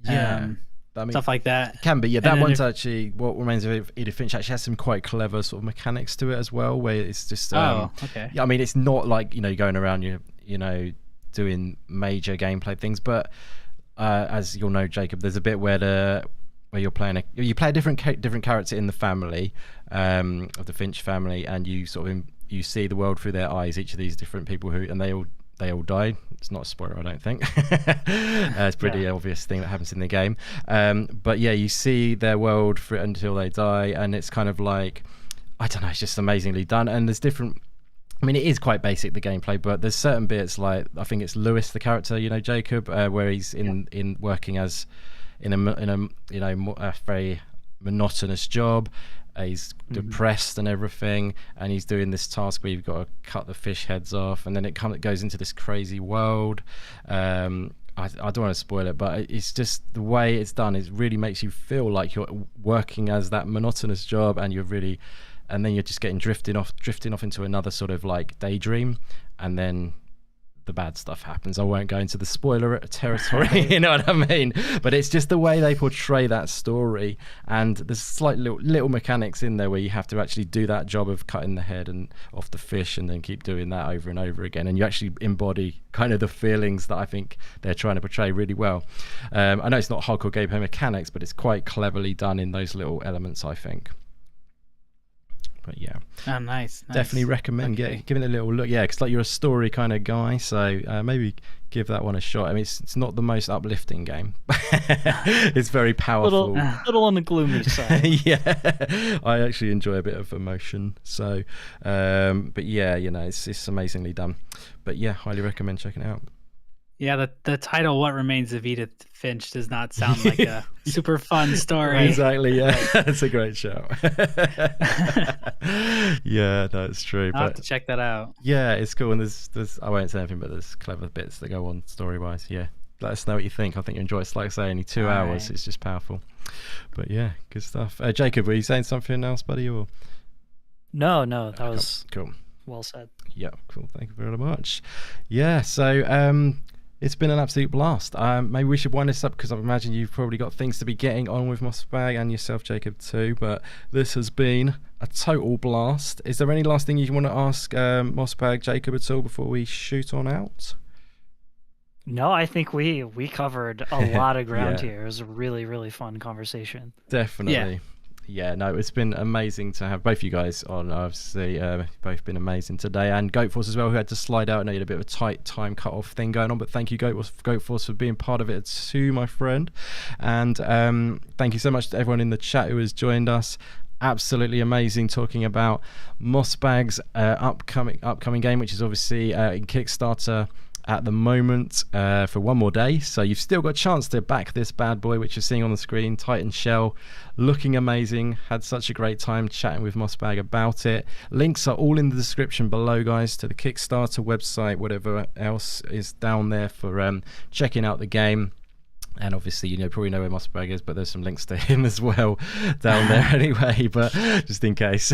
stuff like that. It can be, yeah. That one's actually, What Remains of Edith Finch actually has some quite clever sort of mechanics to it as well, where it's just okay. Yeah, I mean, it's not like going around doing major gameplay things, but as you'll know, Jacob, there's a bit where you're playing you play a different character in the family of the Finch family, and you sort of you see the world through their eyes, each of these different people and they all die. It's not a spoiler, I don't think. It's a pretty obvious thing that happens in the game. But yeah, you see their world until they die, and it's kind of like, I don't know, it's just amazingly done. And there's different, I mean, it is quite basic, the gameplay, but there's certain bits, like I think it's Lewis, the character, Jacob, where he's in working as in a very monotonous job. He's depressed and everything, and he's doing this task where you've got to cut the fish heads off, and then it goes into this crazy world. I don't want to spoil it, but it's just the way it's done. It really makes you feel like you're working as that monotonous job, and then you're just getting drifting off into another sort of like daydream, and then the bad stuff happens. I won't go into the spoiler territory, you know what I mean? But it's just the way they portray that story, and there's slight little mechanics in there where you have to actually do that job of cutting the head and off the fish, and then keep doing that over and over again, and you actually embody kind of the feelings that I think they're trying to portray really well. I know it's not hardcore gameplay mechanics, but it's quite cleverly done in those little elements, I think. But yeah, nice. Definitely recommend giving it a little look. Yeah, because like you're a story kind of guy, so maybe give that one a shot. I mean, it's not the most uplifting game. It's very powerful. Little on the gloomy side. Yeah, I actually enjoy a bit of emotion. So, but yeah, it's amazingly done. But yeah, highly recommend checking it out. Yeah, the title "What Remains of Edith Finch" does not sound like a super fun story. Exactly, yeah, that's a great show. Yeah, that's true. I'll have to check that out. Yeah, it's cool, and there's I won't say anything, but there's clever bits that go on story wise. Yeah, let us know what you think. I think you enjoy it. It's like I say, only 2 hours. Right. It's just powerful. But yeah, good stuff. Jacob, were you saying something else, buddy? Or no, that was cool. Well said. Yeah, cool. Thank you very much. Yeah, so it's been an absolute blast. Maybe we should wind this up because I imagine you've probably got things to be getting on with Mossbag and yourself, Jacob, too. But this has been a total blast. Is there any last thing you want to ask Mossbag, Jacob, at all before we shoot on out? No, I think we covered a lot of ground here. It was a really, really fun conversation. Definitely. Yeah, no, it's been amazing to have both you guys on. Obviously, both been amazing today, and Goatforce as well, who had to slide out. I know you had a bit of a tight time cut-off thing going on, but thank you, Goatforce, for being part of it too, my friend. And thank you so much to everyone in the chat who has joined us. Absolutely amazing talking about Mossbag's upcoming game, which is obviously in Kickstarter at the moment for one more day, so you've still got a chance to back this bad boy, which you're seeing on the screen. Titan Shell, looking amazing. Had such a great time chatting with Mossbag about it. Links are all in the description below, guys, to the Kickstarter website, whatever else is down there for checking out the game. And obviously, probably know where Mossbag is, but there's some links to him as well down there anyway, but just in case.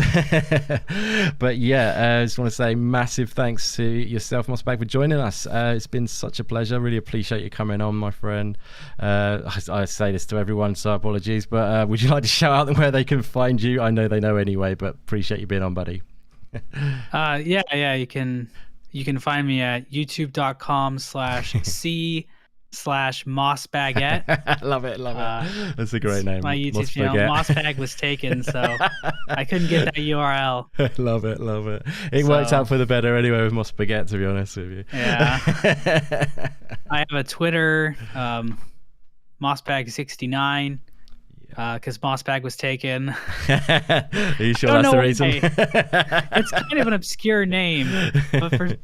But yeah, I just want to say massive thanks to yourself, Mossbag, for joining us. It's been such a pleasure. Really appreciate you coming on, my friend. I say this to everyone, so apologies, but would you like to shout out them where they can find you? I know they know anyway, but appreciate you being on, buddy. Yeah, you can find me at youtube.com/c/mossbaguette. love it. That's a great name. My YouTube channel. Mossbag was taken, so I couldn't get that URL. Love it. It worked out for the better anyway with Mossbaguette, to be honest with you. Yeah. I have a Twitter, Mossbag69, because Mossbag was taken. Are you sure that's the reason? It's kind of an obscure name, but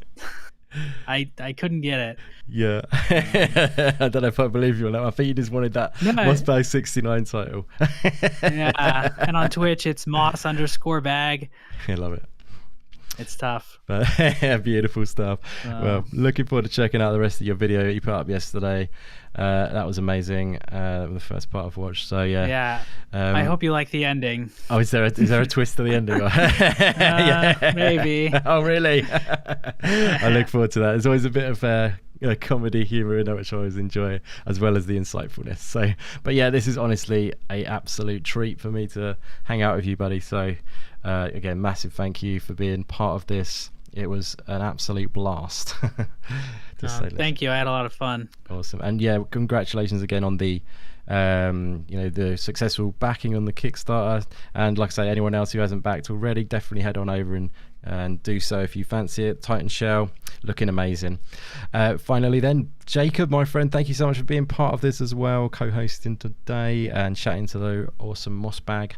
I couldn't get it. Yeah. I don't know if I believe you on that. I think you just wanted that Mossbag 69 title. Yeah, and on Twitch it's Moss_bag. I love it. It's tough. But beautiful stuff. Well, looking forward to checking out the rest of your video you put up yesterday. That was amazing. The first part I've watched. So yeah. I hope you like the ending. Oh, is there a twist to the ending? Maybe. Oh, really? I look forward to that. There's always a bit of comedy humor in it, which I always enjoy, as well as the insightfulness. So, but yeah, this is honestly a absolute treat for me to hang out with you, buddy. So again, massive thank you for being part of this. It was an absolute blast. Thank you. I had a lot of fun. Awesome. And yeah, congratulations again on the the successful backing on the Kickstarter. And like I say, anyone else who hasn't backed already, definitely head on over and do so if you fancy it. Titan Shell, looking amazing. Finally then, Jacob, my friend, thank you so much for being part of this as well, co-hosting today and chatting to the awesome Mossbag.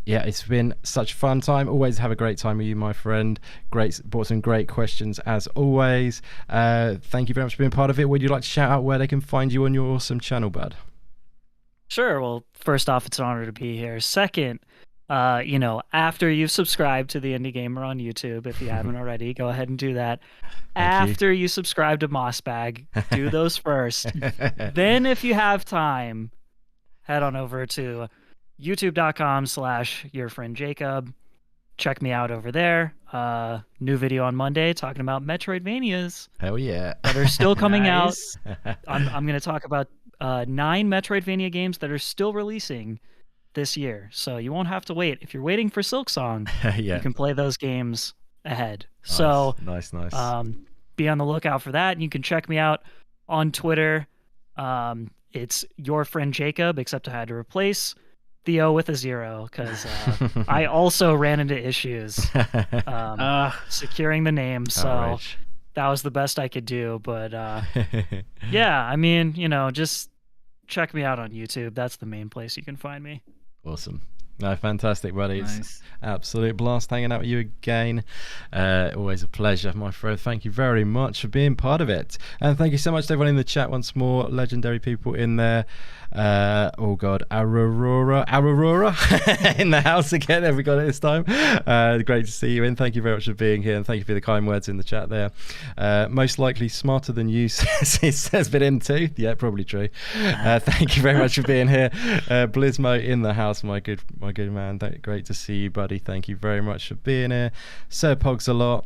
Yeah, it's been such a fun time. Always have a great time with you, my friend. Brought some great questions as always. Thank you very much for being part of it. Would you like to shout out where they can find you on your awesome channel, bud? Sure. Well, first off, it's an honor to be here. Second, after you've subscribed to the Indie Gamer on YouTube, if you haven't already, go ahead and do that. After you subscribe to Mossbag, do those first. Then, if you have time, head on over to youtube.com/yourfriendjacob. Check me out over there. New video on Monday talking about Metroidvanias. Hell yeah. That are still coming out. I'm going to talk about 9 Metroidvania games that are still releasing this year. So you won't have to wait. If you're waiting for Silksong, you can play those games ahead. Nice. So nice. Be on the lookout for that. And you can check me out on Twitter. It's your friend Jacob, except I had to replace the O with a 0 because I also ran into issues securing the name, so that was the best I could do. But yeah, I mean, just check me out on YouTube. That's the main place you can find me. Awesome. No, fantastic, buddy. Nice. It's absolute blast hanging out with you again. Always a pleasure, my friend. Thank you very much for being part of it. And thank you so much to everyone in the chat once more. Legendary people in there. Oh, God. Aurora in the house again. Have we got it this time? Great to see you in. Thank you very much for being here. And thank you for the kind words in the chat there. Most likely smarter than you, says been in too. Yeah, probably true. Thank you very much for being here. Blizmo in the house, my good man. Great to see you, buddy. Thank you very much for being here. Sir Pogs a lot.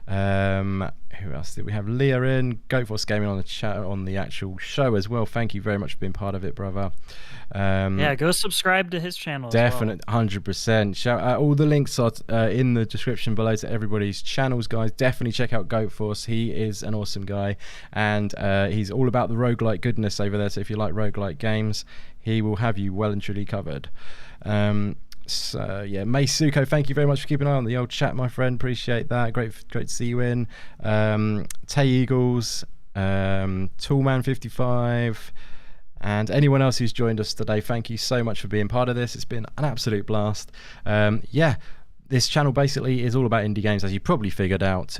Who else did we have? Leah in. GoatForce Gaming on the chat on the actual show as well. Thank you very much for being part of it, brother. Yeah, go subscribe to his channel. Definitely, 100%. Shout out, all the links are in the description below to everybody's channels, guys. Definitely check out GoatForce. He is an awesome guy, and he's all about the roguelike goodness over there. So if you like roguelike games, he will have you well and truly covered. So yeah, Maysuko, thank you very much for keeping an eye on the old chat, my friend. Appreciate that. Great to see you in. Tay Eagles, Toolman55, and anyone else who's joined us today. Thank you so much for being part of this. It's been an absolute blast. Yeah. This channel basically is all about indie games, as you probably figured out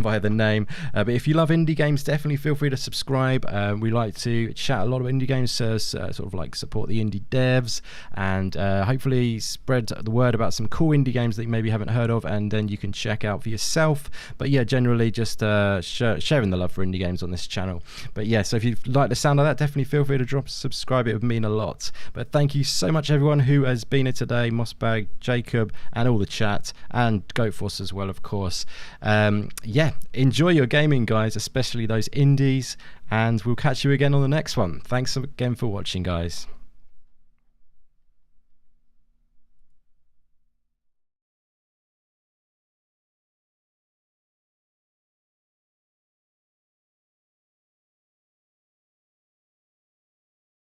by the name. But if you love indie games, definitely feel free to subscribe. We like to chat a lot of indie games, sort of like support the indie devs, and hopefully spread the word about some cool indie games that you maybe haven't heard of, and then you can check out for yourself. But yeah, generally just sharing the love for indie games on this channel. But yeah, so if you like the sound of that, definitely feel free to drop a subscribe. It would mean a lot. But thank you so much, everyone who has been here today. Mossbag, Jacob, and all the chat, and GoatForce as well, of course. Yeah, enjoy your gaming, guys, especially those indies, and we'll catch you again on the next one. Thanks again for watching, guys.